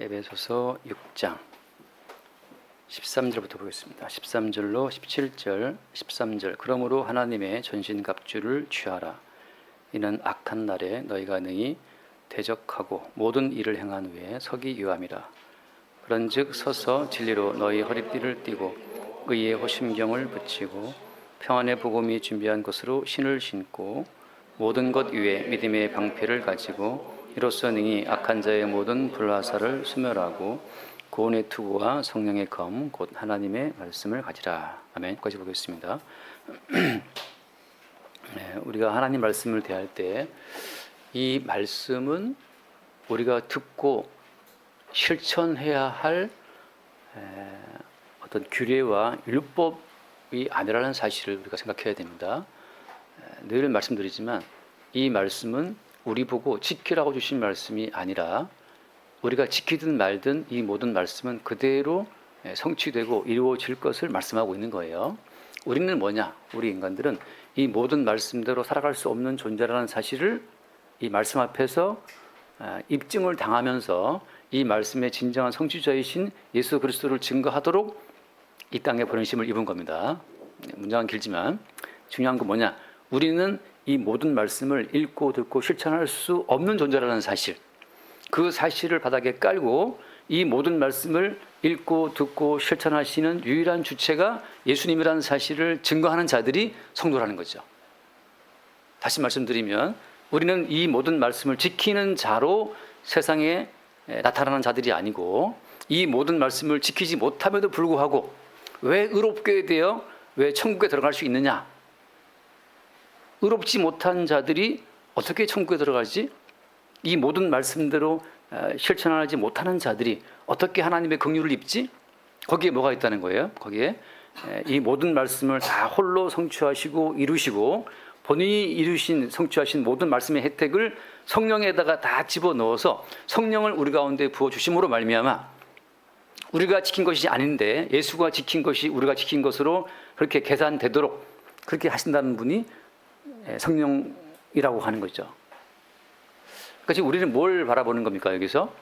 에베소서 6장 13절부터 보겠습니다. 13절로 17절, 13절. 그러므로 하나님의 전신갑주를 취하라. 이는 악한 날에 너희가 능히 대적하고 모든 일을 행한 후에 서기 유함이라. 그런즉 서서 진리로 너희 허리띠를 띠고 의의 호심경을 붙이고 평안의 복음이 준비한 것으로 신을 신고 모든 것 위에 믿음의 방패를 가지고 이로써 능히 악한 자의 모든 불화살을 소멸하고 구원의 투구와 성령의 검 곧 하나님의 말씀을 가지라. 아멘. 여기까지 보겠습니다. 우리가 하나님 말씀을 대할 때 이 말씀은 우리가 듣고 실천해야 할 어떤 규례와 율법이 아니라는 사실을 우리가 생각해야 됩니다. 늘 말씀드리지만 이 말씀은 우리 보고 지키라고 주신 말씀이 아니라 우리가 지키든 말든 이 모든 말씀은 그대로 성취되고 이루어질 것을 말씀하고 있는 거예요. 우리는 뭐냐? 우리 인간들은 이 모든 말씀대로 살아갈 수 없는 존재라는 사실을 이 말씀 앞에서 입증을 당하면서 이 말씀의 진정한 성취자이신 예수 그리스도를 증거하도록 이 땅에 보내심을 입은 겁니다. 문장은 길지만 중요한 건 뭐냐? 우리는 이 모든 말씀을 읽고 듣고 실천할 수 없는 존재라는 사실, 그 사실을 바닥에 깔고 이 모든 말씀을 읽고 듣고 실천하시는 유일한 주체가 예수님이라는 사실을 증거하는 자들이 성도라는 거죠. 다시 말씀드리면 우리는 이 모든 말씀을 지키는 자로 세상에 나타나는 자들이 아니고 이 모든 말씀을 지키지 못함에도 불구하고 왜 의롭게 되어 왜 천국에 들어갈 수 있느냐? 의롭지 못한 자들이 어떻게 천국에 들어가지? 이 모든 말씀대로 실천하지 못하는 자들이 어떻게 하나님의 긍휼을 입지? 거기에 뭐가 있다는 거예요? 거기에 이 모든 말씀을 다 홀로 성취하시고 이루시고 본인이 이루신 성취하신 모든 말씀의 혜택을 성령에다가 다 집어넣어서 성령을 우리 가운데 부어주심으로 말미암아 우리가 지킨 것이 아닌데 예수가 지킨 것이 우리가 지킨 것으로 그렇게 계산되도록 그렇게 하신다는 분이 성령이라고 하는 거죠. 그러니까 우리는 뭘 바라보는 겁니까? 여기서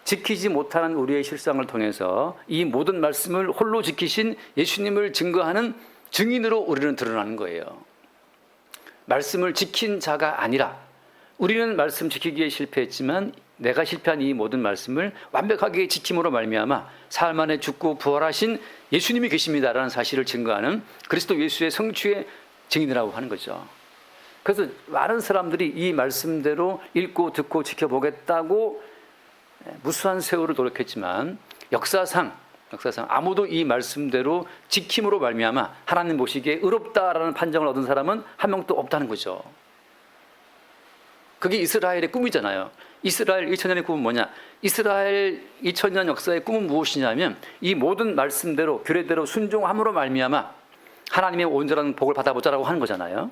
지키지 못하는 우리의 실상을 통해서 이 모든 말씀을 홀로 지키신 예수님을 증거하는 증인으로 우리는 드러나는 거예요. 말씀을 지킨 자가 아니라 우리는 말씀 지키기에 실패했지만 내가 실패한 이 모든 말씀을 완벽하게 지킴으로 말미암아 사흘 만에 죽고 부활하신 예수님이 계십니다라는 사실을 증거하는 그리스도 예수의 성취의 증인이라고 하는 거죠. 그래서 많은 사람들이 이 말씀대로 읽고 듣고 지켜보겠다고 무수한 세월을 노력했지만 역사상 아무도 이 말씀대로 지킴으로 말미암아 하나님 보시기에 의롭다라는 판정을 얻은 사람은 한 명도 없다는 거죠. 그게 이스라엘의 꿈이잖아요. 이스라엘 2000년의 꿈은 뭐냐? 이스라엘 2000년 역사의 꿈은 무엇이냐면 이 모든 말씀대로 규례대로 순종함으로 말미암아 하나님의 온전한 복을 받아보자라고 하는 거잖아요.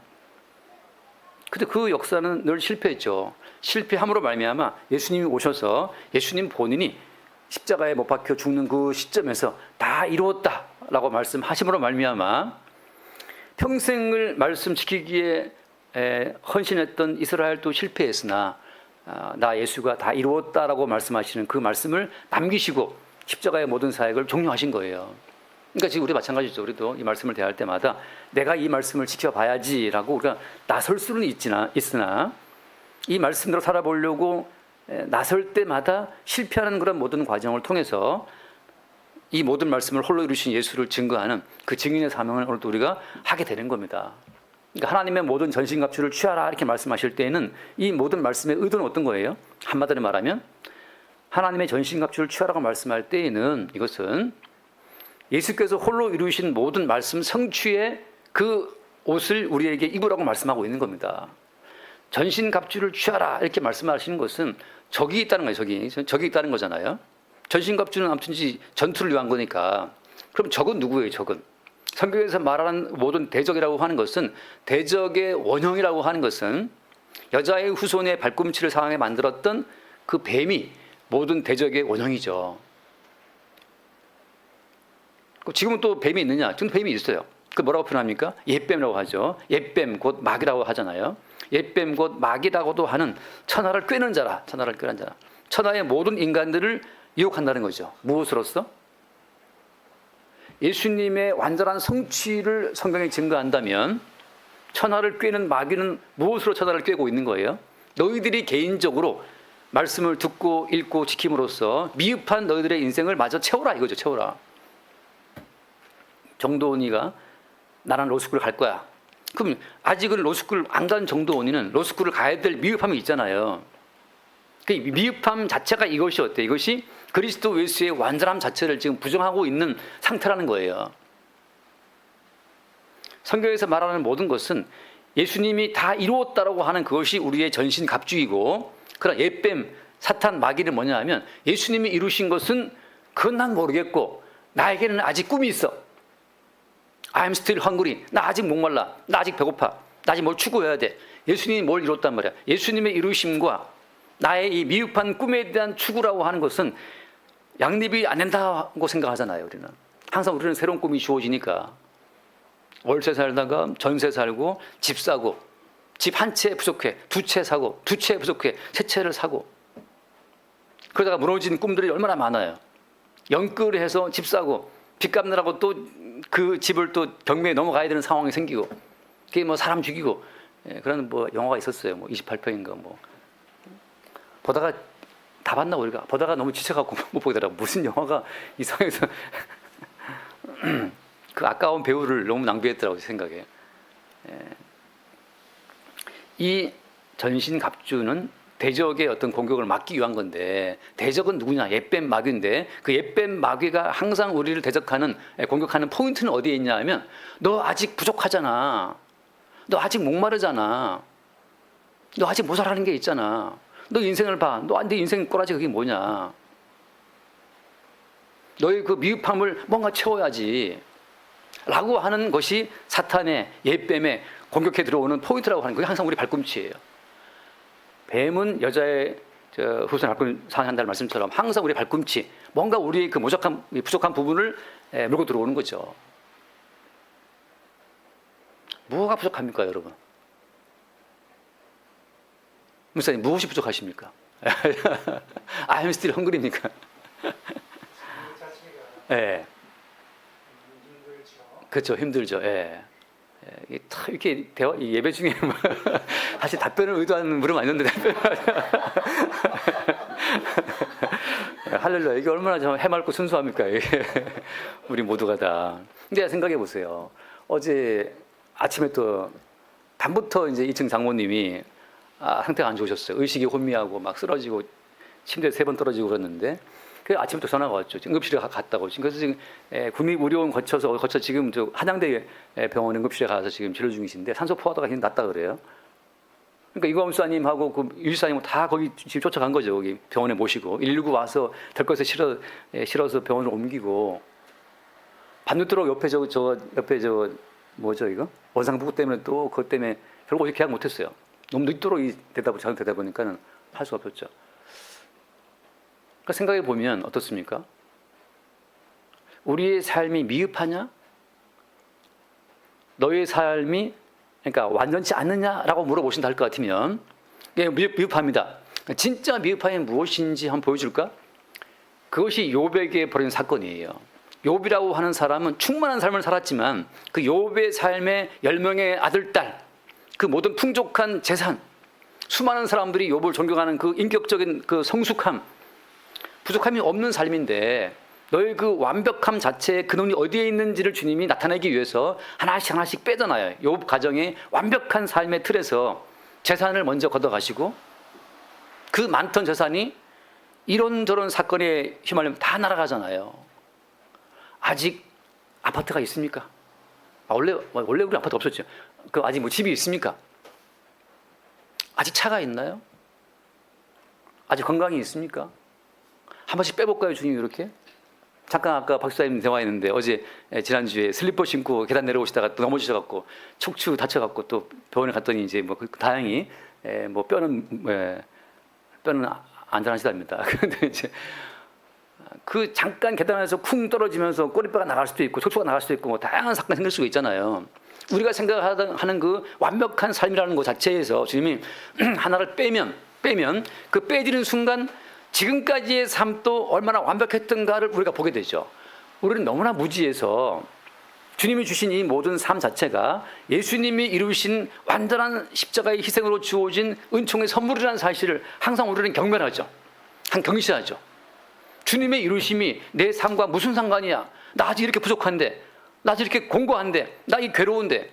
근데 그 역사는 늘 실패했죠. 실패함으로 말미암아 예수님이 오셔서 예수님 본인이 십자가에 못 박혀 죽는 그 시점에서 다 이루었다라고 말씀하심으로 말미암아 평생을 말씀 지키기에 헌신했던 이스라엘도 실패했으나 나 예수가 다 이루었다라고 말씀하시는 그 말씀을 남기시고 십자가의 모든 사역을 종료하신 거예요. 그러니까 지금 우리 마찬가지죠. 우리도 이 말씀을 대할 때마다 내가 이 말씀을 지켜봐야지라고 우리가 나설 수는 있으나 이 말씀대로 살아보려고 나설 때마다 실패하는 그런 모든 과정을 통해서 이 모든 말씀을 홀로 이루신 예수를 증거하는 그 증인의 사명을 오늘도 우리가 하게 되는 겁니다. 그러니까 하나님의 모든 전신갑주를 취하라 이렇게 말씀하실 때에는 이 모든 말씀의 의도는 어떤 거예요? 한마디로 말하면 하나님의 전신갑주를 취하라고 말씀할 때에는 이것은 예수께서 홀로 이루신 모든 말씀 성취의 그 옷을 우리에게 입으라고 말씀하고 있는 겁니다. 전신갑주를 취하라 이렇게 말씀하시는 것은 적이 있다는 거예요. 적이 있다는 거잖아요. 전신갑주는 아무튼 전투를 위한 거니까. 그럼 적은 누구예요? 적은 성경에서 말하는 모든 대적이라고 하는 것은 대적의 원형이라고 하는 것은 여자의 후손의 발꿈치를 상하게 만들었던 그 뱀이 모든 대적의 원형이죠. 지금은 또 뱀이 있느냐? 지금 뱀이 있어요. 그 뭐라고 표현합니까? 옛뱀이라고 하죠. 옛뱀 곧 마귀라고 하잖아요. 옛뱀 곧 마귀라고도 하는 천하를 꿰는 자라. 천하의 모든 인간들을 유혹한다는 거죠. 무엇으로써? 예수님의 완전한 성취를 성경에 증거한다면 천하를 꿰는 마귀는 무엇으로 천하를 꿰고 있는 거예요? 너희들이 개인적으로 말씀을 듣고 읽고 지킴으로써 미흡한 너희들의 인생을 마저 채워라 이거죠. 채워라. 정도원이가 나랑 로스쿨 갈 거야. 그럼 아직은 로스쿨 안 간 정도원이는 로스쿨을 가야 될 미흡함이 있잖아요. 그 미흡함 자체가 이것이 어때? 이것이 그리스도 예수의 완전함 자체를 지금 부정하고 있는 상태라는 거예요. 성경에서 말하는 모든 것은 예수님이 다 이루었다라고 하는 그것이 우리의 전신 갑주이고, 그러나 옛뱀 사탄 마귀는 뭐냐 하면 예수님이 이루신 것은 그건 난 모르겠고 나에게는 아직 꿈이 있어. I'm still hungry. 나 아직 목말라. 나 아직 배고파. 나 아직 뭘 추구해야 돼. 예수님이 뭘 이뤘단 말이야. 예수님의 이루심과 나의 이 미흡한 꿈에 대한 추구라고 하는 것은 양립이 안 된다고 생각하잖아요. 우리는 항상 우리는 새로운 꿈이 주어지니까 월세 살다가 전세 살고 집 사고 집 한 채 부족해 두 채 사고 두 채 부족해 세 채를 사고 그러다가 무너진 꿈들이 얼마나 많아요. 연끌을 해서 집 사고 빚 갚느라고 또 그 집을 또 경매에 넘어가야 되는 상황이 생기고 그게 뭐 사람 죽이고 그런 뭐 영화가 있었어요. 뭐 28평인가 뭐 보다가 다 봤나 우리가 보다가 너무 지쳐갖고 못 보겠더라고. 무슨 영화가 이상해서 그 아까운 배우를 너무 낭비했더라고 생각에. 이 전신갑주는 대적의 어떤 공격을 막기 위한 건데 대적은 누구냐? 옛뱀 마귀인데 그 옛뱀 마귀가 항상 우리를 대적하는 공격하는 포인트는 어디에 있냐 하면 너 아직 부족하잖아. 너 아직 목마르잖아. 너 아직 모자라는 게 있잖아. 너 인생을 봐. 너 네 인생 꼬라지 그게 뭐냐? 너의 그 미흡함을 뭔가 채워야지. 라고 하는 것이 사탄의 옛뱀에 공격해 들어오는 포인트라고 하는 거예요. 그게 항상 우리 발꿈치예요. 뱀은 여자의 후손 발꿈치 상한다는 말씀처럼 항상 우리 발꿈치, 뭔가 우리의 그 부족한 부분을 물고 들어오는 거죠. 뭐가 부족합니까, 여러분? 목사님, 무엇이 부족하십니까? I'm still hungry입니까? 예. 그렇죠, 힘들죠. 예. 이렇게 예배 중에 사실 답변을 의도하는 물음 아니었는데 할렐루야. 이게 얼마나 좀 해맑고 순수합니까? 이게 우리 모두가 다. 근데 생각해 보세요. 어제 아침에 또 밤부터 이제 2층 장모님이 상태가 안 좋으셨어요. 의식이 혼미하고 막 쓰러지고 침대에 3번 떨어지고 그랬는데 그 아침부터 전화가 왔죠. 응급실에 갔다고. 그래서 지금 국립의료원 거쳐 지금 저 한양대 병원 응급실에 가서 지금 치료 중이신데 산소 포화도가 굉장히 낮다 그래요. 그러니까 이광훈 수사님하고 그 유지사님 다 거기 지금 쫓아간 거죠. 거기 병원에 모시고 119 와서 될 것에 실어서 병원을 옮기고 밤늦도록 옆에 옆에 뭐죠 이거 원상복구 때문에 또 그것 때문에 결국 어제 계약 못했어요. 너무 늦도록 되다 보니까는 할 수가 없었죠. 그러니까 생각해 보면 어떻습니까? 우리의 삶이 미흡하냐? 너의 삶이 그러니까 완전치 않느냐라고 물어보신다 할 것 같으면 미흡합니다. 진짜 미흡함이 무엇인지 한번 보여줄까? 그것이 욥에게 벌어진 사건이에요. 욥이라고 하는 사람은 충만한 삶을 살았지만 그 욥의 삶의 10명의 아들, 딸, 그 모든 풍족한 재산, 수많은 사람들이 욥을 존경하는 그 인격적인 그 성숙함, 부족함이 없는 삶인데 너의 그 완벽함 자체의 근원이 어디에 있는지를 주님이 나타내기 위해서 하나씩 빼잖아요. 욥 가정의 완벽한 삶의 틀에서 재산을 먼저 걷어가시고 그 많던 재산이 이런저런 사건에 휘말리면 다 날아가잖아요. 아직 아파트가 있습니까? 원래 우리 아파트 없었죠. 그 아직 뭐 집이 있습니까? 아직 차가 있나요? 아직 건강이 있습니까? 한 번씩 빼볼까요, 주님 이렇게? 잠깐 아까 박수사님 대화했는데 어제 지난주에 슬리퍼 신고 계단 내려오시다가 또 넘어지셔갖고 척추 다쳐갖고 또 병원에 갔더니 이제 뭐 다행히 뭐 뼈는 안전하시답니다. 그런데 이제 그 잠깐 계단에서 쿵 떨어지면서 꼬리뼈가 나갈 수도 있고 척추가 나갈 수도 있고 뭐 다양한 사건이 생길 수가 있잖아요. 우리가 생각하는 그 완벽한 삶이라는 것 자체에서 주님이 하나를 빼면 그 빼지는 순간 지금까지의 삶도 얼마나 완벽했던가를 우리가 보게 되죠. 우리는 너무나 무지해서 주님이 주신 이 모든 삶 자체가 예수님이 이루신 완전한 십자가의 희생으로 주어진 은총의 선물이라는 사실을 항상 우리는 경멸하죠. 경시하죠. 주님의 이루심이 내 삶과 무슨 상관이야? 나 아직 이렇게 부족한데, 나 아직 이렇게 공고한데, 나 이 괴로운데.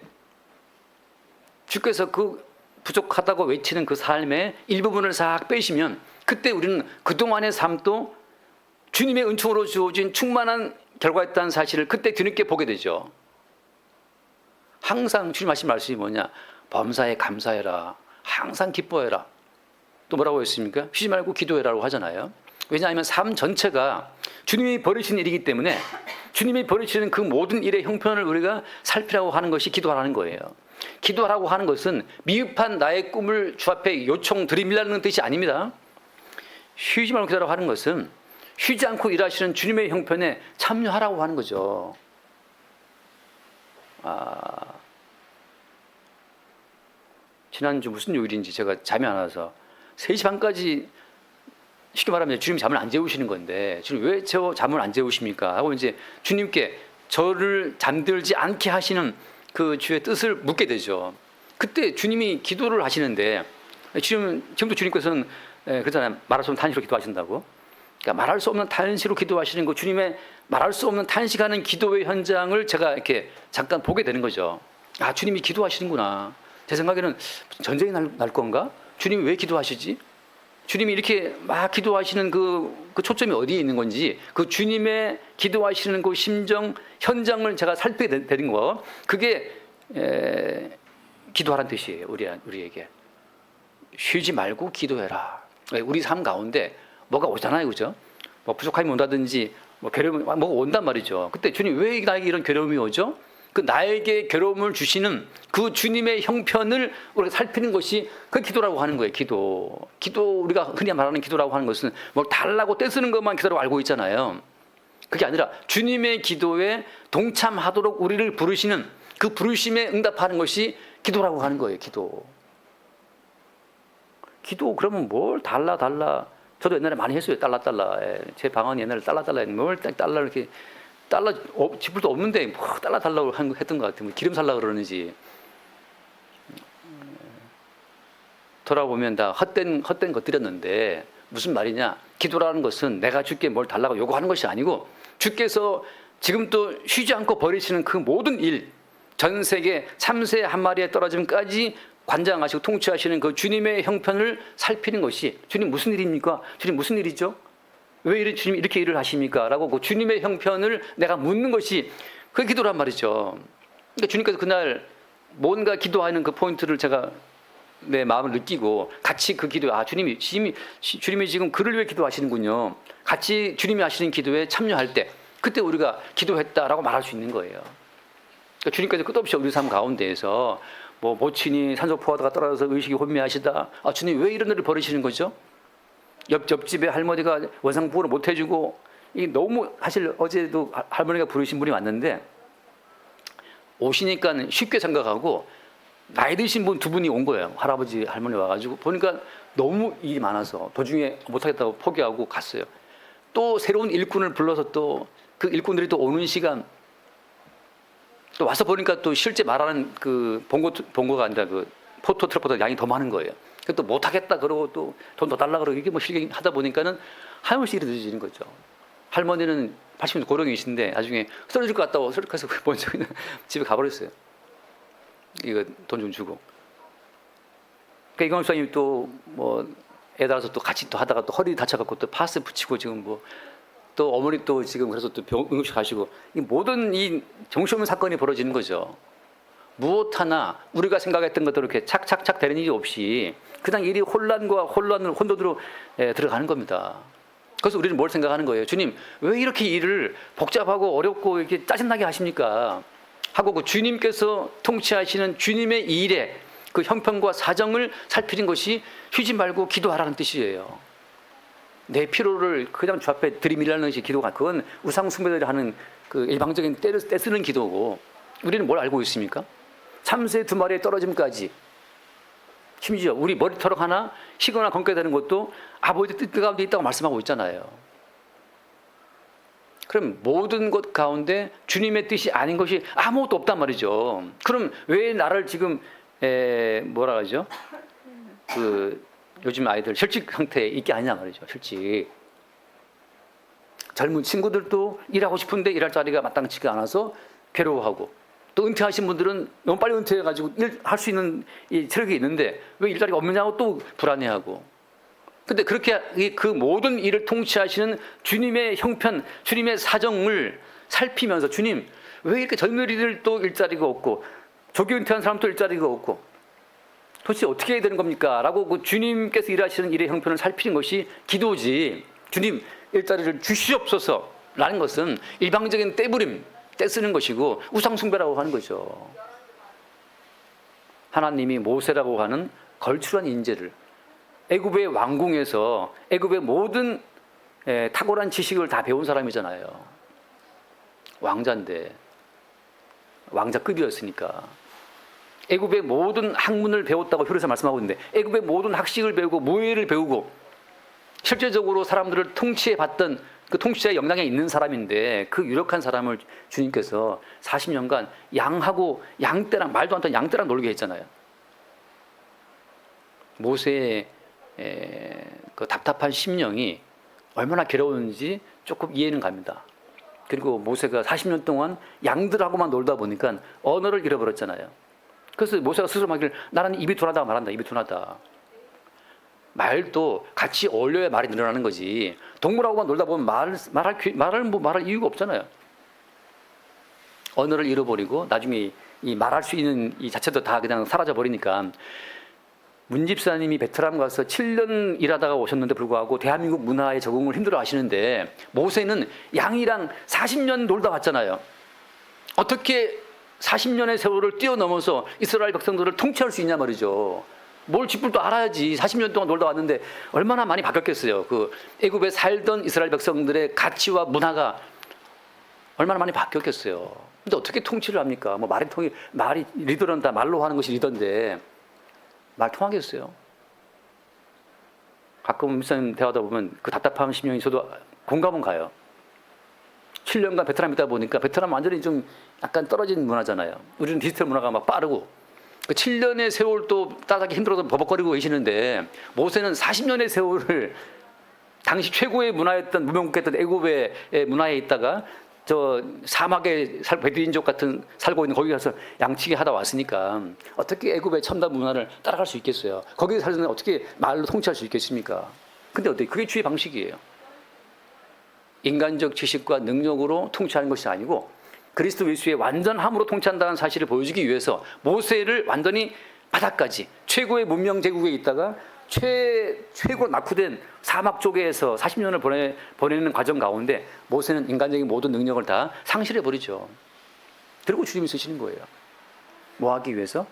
주께서 그 부족하다고 외치는 그 삶의 일부분을 싹 빼시면 그때 우리는 그동안의 삶도 주님의 은총으로 주어진 충만한 결과였다는 사실을 그때 뒤늦게 보게 되죠. 항상 주님 하신 말씀이 뭐냐? 범사에 감사해라. 항상 기뻐해라. 또 뭐라고 했습니까? 쉬지 말고 기도해라고 하잖아요. 왜냐하면 삶 전체가 주님이 벌이신 일이기 때문에 주님이 벌이시는 그 모든 일의 형편을 우리가 살피라고 하는 것이 기도하라는 거예요. 기도하라고 하는 것은 미흡한 나의 꿈을 주 앞에 요청 드리밀라는 뜻이 아닙니다. 쉬지 말고 기도하라고 하는 것은 쉬지 않고 일하시는 주님의 형편에 참여하라고 하는 거죠. 지난주 무슨 요일인지 제가 잠이 안 와서 3시 반까지 쉽게 말하면 주님 잠을 안 재우시는 건데 주님 왜 저 잠을 안 재우십니까? 하고 이제 주님께 저를 잠들지 않게 하시는 그 주의 뜻을 묻게 되죠. 그때 주님이 기도를 하시는데 지금도 주님께서는 그러잖아요. 말할 수 없는 탄식으로 기도하신다고. 그러니까 말할 수 없는 탄식으로 기도하시는 거 주님의 말할 수 없는 탄식하는 기도의 현장을 제가 이렇게 잠깐 보게 되는 거죠. 아, 주님이 기도하시는구나. 제 생각에는 전쟁이 날 건가? 주님이 왜 기도하시지? 주님이 이렇게 막 기도하시는 그 초점이 어디에 있는 건지 그 주님의 기도하시는 그 심정 현장을 제가 살피게 되는 거 그게 기도하라는 뜻이에요. 우리에게 쉬지 말고 기도해라. 우리 삶 가운데 뭐가 오잖아요, 그죠? 뭐 부족함이 온다든지 뭐 괴로움이 뭐가 온단 말이죠. 그때 주님 왜 나에게 이런 괴로움이 오죠? 그 나에게 괴로움을 주시는 그 주님의 형편을 우리가 살피는 것이 그 기도라고 하는 거예요. 기도 우리가 흔히 말하는 기도라고 하는 것은 뭘 달라고 떼쓰는 것만 기도라고 알고 있잖아요. 그게 아니라 주님의 기도에 동참하도록 우리를 부르시는 그 부르심에 응답하는 것이 기도라고 하는 거예요. 기도 그러면 뭘 달라 저도 옛날에 많이 했어요. 달라 제 방언이 옛날에 달라 했는데 뭘 달라 이렇게 지불도 없는데 뭐 달라고 했던 것 같아요. 기름 살라 그러는지. 돌아보면 다 헛된 것들이었는데 무슨 말이냐? 기도라는 것은 내가 주께 뭘 달라고 요구하는 것이 아니고 주께서 지금 또 쉬지 않고 벌이시는 그 모든 일, 전 세계 참새 한 마리에 떨어짐까지 관장하시고 통치하시는 그 주님의 형편을 살피는 것이 주님 무슨 일입니까? 주님 무슨 일이죠? 왜 주님 이렇게 일을 하십니까? 라고 그 주님의 형편을 내가 묻는 것이 그게 기도란 말이죠. 그러니까 주님께서 그날 뭔가 기도하는 그 포인트를 제가 내 마음을 느끼고 같이 그 기도에 주님이 지금 그를 위해 기도하시는군요. 같이 주님이 하시는 기도에 참여할 때 그때 우리가 기도했다라고 말할 수 있는 거예요. 그러니까 주님께서 끝없이 우리 삶 가운데에서 뭐 모친이 산소포화도가 떨어져서 의식이 혼미하시다. 주님 왜 이런 일을 벌이시는 거죠? 옆집에 할머니가 원상복구를 못 해주고 이 너무 사실 어제도 할머니가 부르신 분이 왔는데 오시니까 쉽게 생각하고 나이 드신 분 2분이 온 거예요. 할아버지 할머니 와가지고 보니까 너무 일이 많아서 도중에 못하겠다고 포기하고 갔어요. 또 새로운 일꾼을 불러서 또 그 일꾼들이 또 오는 시간 또 와서 보니까 또 실제 말하는 그 본거가 아니라 그 포토 트럭보다 양이 더 많은 거예요. 또 못하겠다 그러고 또 돈 더 달라 그러고 이게 뭐 실갱이 하다 보니까는 하염없이 일이 늦어지는 거죠. 할머니는 80년 고령이신데 나중에 쓰러질 것 같다고 쓰러져서 먼저 그냥 집에 가버렸어요. 이거 돈 좀 주고. 그러니까 이광수 사님이 또 뭐 애 달아서 또 같이 또 하다가 또 허리 다쳐갖고 또 파스 붙이고 지금 뭐 또 어머니 또 지금 그래서 또 응급실 가시고 이 모든 이 정신없는 사건이 벌어지는 거죠. 무엇 하나 우리가 생각했던 것대로 이렇게 착착착 되는 일이 없이 그냥 일이 혼돈으로 들어가는 겁니다. 그래서 우리는 뭘 생각하는 거예요? 주님 왜 이렇게 일을 복잡하고 어렵고 이렇게 짜증나게 하십니까? 하고 그 주님께서 통치하시는 주님의 일에 그 형편과 사정을 살피는 것이 쉬지 말고 기도하라는 뜻이에요. 내 피로를 그냥 주 앞에 들이밀라는 것이 기도가 그건 우상 숭배들이 하는 그 일방적인 떼쓰는 기도고 우리는 뭘 알고 있습니까? 참새 2마리에 떨어짐까지 심지어 우리 머리털 하나 희거나 검게 되는 것도 아버지 뜻 가운데 있다고 말씀하고 있잖아요. 그럼 모든 것 가운데 주님의 뜻이 아닌 것이 아무것도 없단 말이죠. 그럼 왜 나를 지금 뭐라 그러죠? 그 요즘 아이들 실직 상태에 있게 하냐 말이죠. 실직. 젊은 친구들도 일하고 싶은데 일할 자리가 마땅치가 않아서 괴로워하고, 또 은퇴하신 분들은 너무 빨리 은퇴해가지고 일할 수 있는 이 체력이 있는데 왜 일자리가 없느냐고 또 불안해하고. 근데 그렇게 그 모든 일을 통치하시는 주님의 형편, 주님의 사정을 살피면서, 주님 왜 이렇게 젊은이들도 일자리가 없고 조기 은퇴한 사람도 일자리가 없고 도대체 어떻게 해야 되는 겁니까? 라고 그 주님께서 일하시는 일의 형편을 살피는 것이 기도지, 주님 일자리를 주시옵소서 라는 것은 일방적인 떼부림, 떼쓰는 것이고 우상숭배라고 하는 거죠. 하나님이 모세라고 하는 걸출한 인재를 애굽의 왕궁에서 애굽의 모든 탁월한 지식을 다 배운 사람이잖아요. 왕자인데, 왕자급이었으니까. 애굽의 모든 학문을 배웠다고 히브리서 말씀하고 있는데, 애굽의 모든 학식을 배우고 무예를 배우고 실제적으로 사람들을 통치해 봤던 그 통치자의 역량에 있는 사람인데, 그 유력한 사람을 주님께서 40년간 양하고 양떼랑, 말도 안 되는 양떼랑 놀게 했잖아요. 모세의 그 답답한 심령이 얼마나 괴로웠는지 조금 이해는 갑니다. 그리고 모세가 40년 동안 양들하고만 놀다 보니까 언어를 잃어버렸잖아요. 그래서 모세가 스스로 말하기를 나는 입이 둔하다 말한다. 입이 둔하다. 말도 같이 어울려야 말이 늘어나는 거지. 동물하고만 놀다 보면 말할 이유가 없잖아요. 언어를 잃어버리고 나중에 이 말할 수 있는 이 자체도 다 그냥 사라져 버리니까, 문집사님이 베트남 가서 7년 일하다가 오셨는데 불구하고 대한민국 문화에 적응을 힘들어 하시는데, 모세는 양이랑 40년 놀다 왔잖아요. 어떻게 40년의 세월을 뛰어넘어서 이스라엘 백성들을 통치할 수 있냐 말이죠. 뭘 짚을도 알아야지. 40년 동안 놀다 왔는데 얼마나 많이 바뀌었겠어요. 그 애굽에 살던 이스라엘 백성들의 가치와 문화가 얼마나 많이 바뀌었겠어요. 근데 어떻게 통치를 합니까? 뭐 말이 리더는 다 말로 하는 것이 리더인데 말 통하겠어요? 가끔 목사님 대화하다 보면 그 답답한 심령이 저도 공감은 가요. 7년간 베트남에 있다 보니까 베트남 완전히 좀 약간 떨어진 문화잖아요. 우리는 디지털 문화가 막 빠르고, 그 7년의 세월도 따라가기 힘들어서 버벅거리고 계시는데, 모세는 40년의 세월을 당시 최고의 문화였던, 무명국했던 애굽의 문화에 있다가 저 사막에 베두인족 같은 살고 있는 거기 가서 양치기 하다 왔으니까 어떻게 애굽의 첨단 문화를 따라갈 수 있겠어요? 거기에 살면 어떻게 말로 통치할 수 있겠습니까? 근데 어떻게 그게 주의 방식이에요? 인간적 지식과 능력으로 통치하는 것이 아니고 그리스도 예수의 완전함으로 통치한다는 사실을 보여주기 위해서 모세를 완전히 바닥까지 최고의 문명 제국에 있다가 최고로 낙후된 사막 쪽에서 40년을 보내는 과정 가운데 모세는 인간적인 모든 능력을 다 상실해버리죠. 그리고 주님이 쓰시는 거예요. 뭐 하기 위해서?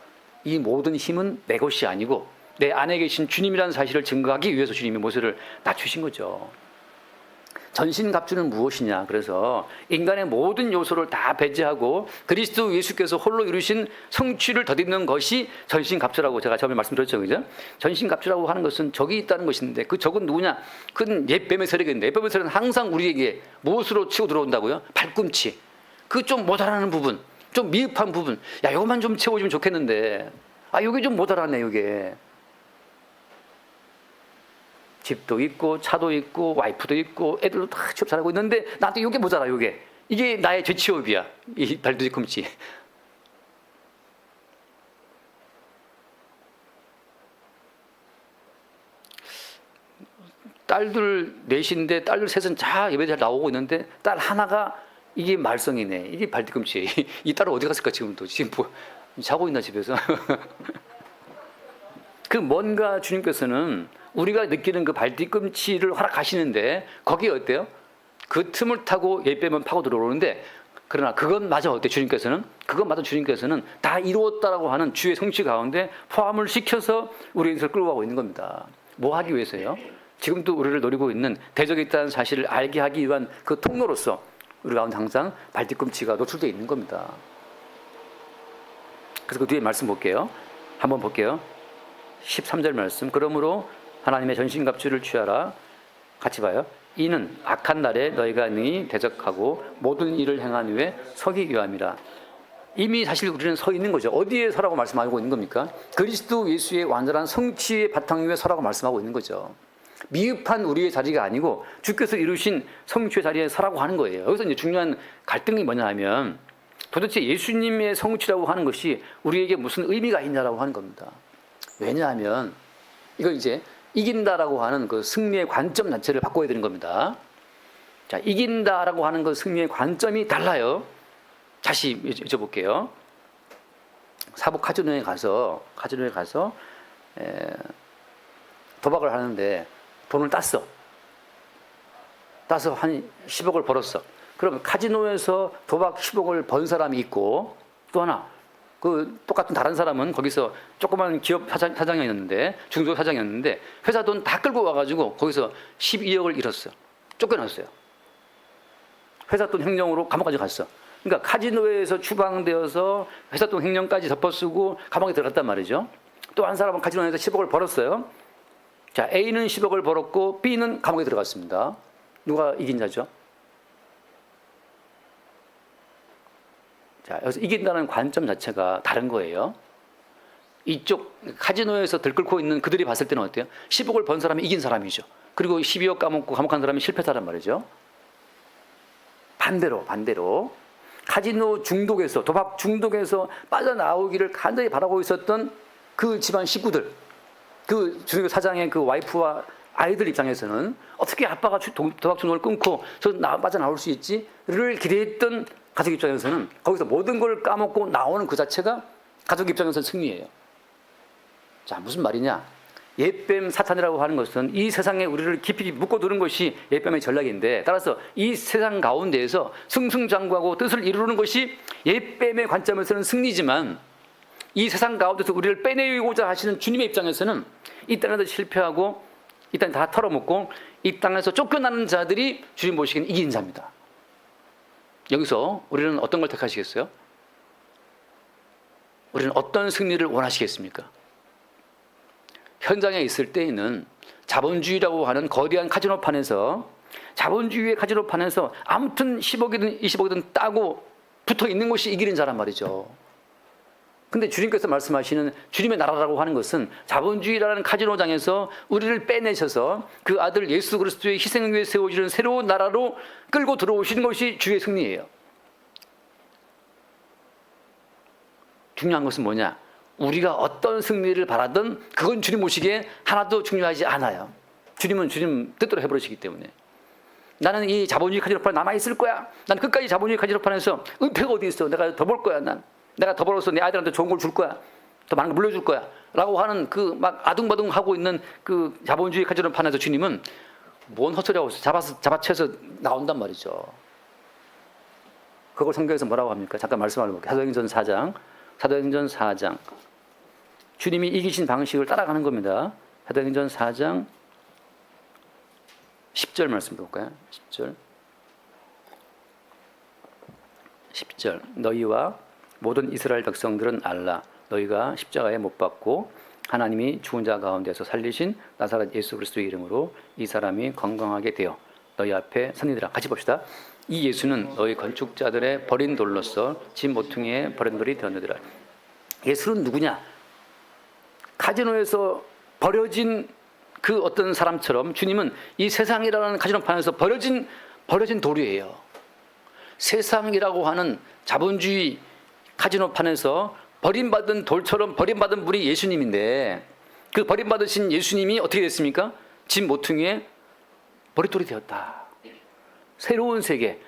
이 모든 힘은 내 것이 아니고 내 안에 계신 주님이라는 사실을 증거하기 위해서 주님이 모세를 낮추신 거죠. 전신갑주는 무엇이냐? 그래서 인간의 모든 요소를 다 배제하고 그리스도 예수께서 홀로 이루신 성취를 덧입는 것이 전신갑주라고 제가 처음에 말씀드렸죠. 그죠? 전신갑주라고 하는 것은 적이 있다는 것인데, 그 적은 누구냐? 그건 옛뱀의 세력인데, 옛뱀의 세력은 항상 우리에게 무엇으로 치고 들어온다고요? 발꿈치. 그 좀 모자라는 부분, 좀 미흡한 부분. 야, 이것만 좀 채워주면 좋겠는데, 아, 이게 좀 모자라네, 이게. 집도 있고 차도 있고 와이프도 있고 애들도 다 취업 잘하고 있는데 나한테 이게 모자라. 이게 나의 죄취업이야. 이 발뒤꿈치. 딸들 넷인데 딸들 셋은 다 예배 잘 나오고 있는데 딸 하나가 이게 말썽이네. 이게 발뒤꿈치. 이 딸은 어디 갔을까 지금도. 지금 뭐 자고 있나 집에서. 그 뭔가 주님께서는 우리가 느끼는 그 발뒤꿈치를 허락하시는데 거기에 어때요? 그 틈을 타고 옛뱀은 파고 들어오는데, 그러나 그것마저 어때? 주님께서는 그것마저 주님께서는 다 이루었다라고 하는 주의 성취 가운데 포함을 시켜서 우리 인생을 끌고 가고 있는 겁니다. 뭐 하기 위해서요? 지금도 우리를 노리고 있는 대적이 있다는 사실을 알게 하기 위한 그 통로로서 우리 가운데 항상 발뒤꿈치가 노출되어 있는 겁니다. 그래서 그 뒤에 말씀 볼게요. 한번 볼게요. 13절 말씀. 그러므로 하나님의 전신갑주를 취하라. 같이 봐요. 이는 악한 날에 너희가 능히 대적하고 모든 일을 행한 후에 서기 위함이라. 이미 사실 우리는 서 있는 거죠. 어디에 서라고 말씀하고 있는 겁니까? 그리스도 예수의 완전한 성취의 바탕 위에 서라고 말씀하고 있는 거죠. 미흡한 우리의 자리가 아니고 주께서 이루신 성취의 자리에 서라고 하는 거예요. 여기서 이제 중요한 갈등이 뭐냐 하면 도대체 예수님의 성취라고 하는 것이 우리에게 무슨 의미가 있냐라고 하는 겁니다. 왜냐하면 이걸 이제 이긴다라고 하는 그 승리의 관점 자체를 바꿔야 되는 겁니다. 자, 이긴다라고 하는 그 승리의 관점이 달라요. 다시 여쭤볼게요. 사복 카지노에 가서 도박을 하는데 돈을 따서 한 10억을 벌었어. 그럼 카지노에서 도박 10억을 번 사람이 있고, 또 하나 그 똑같은 다른 사람은 거기서 조그만 기업 사장이었는데, 중소 사장이었는데 회사 돈 다 끌고 와가지고 거기서 12억을 잃었어. 쫓겨났어요. 회사 돈 횡령으로 감옥까지 갔어. 그러니까 카지노에서 추방되어서 회사 돈 횡령까지 덮어쓰고 감옥에 들어갔단 말이죠. 또 한 사람은 카지노에서 10억을 벌었어요. 자, A는 10억을 벌었고 B는 감옥에 들어갔습니다. 누가 이긴 자죠? 자, 여기서 이긴다는 관점 자체가 다른 거예요. 이쪽 카지노에서 들끓고 있는 그들이 봤을 때는 어때요? 10억을 번 사람이 이긴 사람이죠. 그리고 12억 까먹고 감옥한 사람이 실패자란 말이죠. 반대로 카지노 중독에서, 도박 중독에서 빠져나오기를 간절히 바라고 있었던 그 집안 식구들, 그 중독 사장의 그 와이프와 아이들 입장에서는 어떻게 아빠가 도박 중독을 끊고 빠져나올 수 있지를 기대했던 가족 입장에서는 거기서 모든 걸 까먹고 나오는 그 자체가 가족 입장에서는 승리예요. 자, 무슨 말이냐? 옛뱀 사탄이라고 하는 것은 이 세상에 우리를 깊이 묶어두는 것이 옛뱀의 전략인데, 따라서 이 세상 가운데에서 승승장구하고 뜻을 이루는 것이 옛뱀의 관점에서는 승리지만, 이 세상 가운데서 우리를 빼내고자 하시는 주님의 입장에서는 이 땅에서 실패하고 이 땅에 다 털어먹고 이 땅에서 쫓겨나는 자들이 주님 보시기엔 이긴 자입니다. 여기서 우리는 어떤 걸 택하시겠어요? 우리는 어떤 승리를 원하시겠습니까? 현장에 있을 때에는 자본주의라고 하는 거대한 카지노판에서, 자본주의의 카지노판에서 아무튼 10억이든 20억이든 따고 붙어 있는 것이 이기는 자란 말이죠. 근데 주님께서 말씀하시는 주님의 나라라고 하는 것은 자본주의라는 카지노장에서 우리를 빼내셔서 그 아들 예수 그리스도의 희생을 위해 세워지는 새로운 나라로 끌고 들어오시는 것이 주의 승리예요. 중요한 것은 뭐냐? 우리가 어떤 승리를 바라든 그건 주님 보시기에 하나도 중요하지 않아요. 주님은 주님 뜻대로 해버리시기 때문에. 나는 이 자본주의 카지노판에 남아있을 거야. 난 끝까지 자본주의 카지노판에서 은퇴가 어디 있어. 내가 더 벌 거야. 내가 더 벌어서 내 아이들한테 좋은 걸 줄 거야. 더 많은 걸 물려줄 거야. 라고 하는 그 막 아둥바둥 하고 있는 그 자본주의 카지노판에서 주님은 뭔 헛소리하고 잡아채서 나온단 말이죠. 그걸 성경에서 뭐라고 합니까? 잠깐 말씀을 볼게요. 사도행전 4장. 주님이 이기신 방식을 따라가는 겁니다. 사도행전 4장 10절 말씀 볼까요? 10절. 너희와 모든 이스라엘 백성들은 알라. 너희가 십자가에 못 박고 하나님이 죽은 자 가운데서 살리신 나사렛 예수 그리스도의 이름으로 이 사람이 건강하게 되어 너희 앞에 선이더라. 같이 봅시다. 이 예수는 너희 건축자들의 버린 돌로서 집 모퉁이에 버린 돌이 되었느니라. 예수는 누구냐? 카지노에서 버려진 그 어떤 사람처럼 주님은 이 세상이라는 카지노판에서 버려진 돌이에요. 세상이라고 하는 자본주의 카지노판에서 버림받은 돌처럼 버림받은 분이 예수님인데, 그 버림받으신 예수님이 어떻게 됐습니까? 집 모퉁이에 머릿돌이 되었다. 새로운 세계,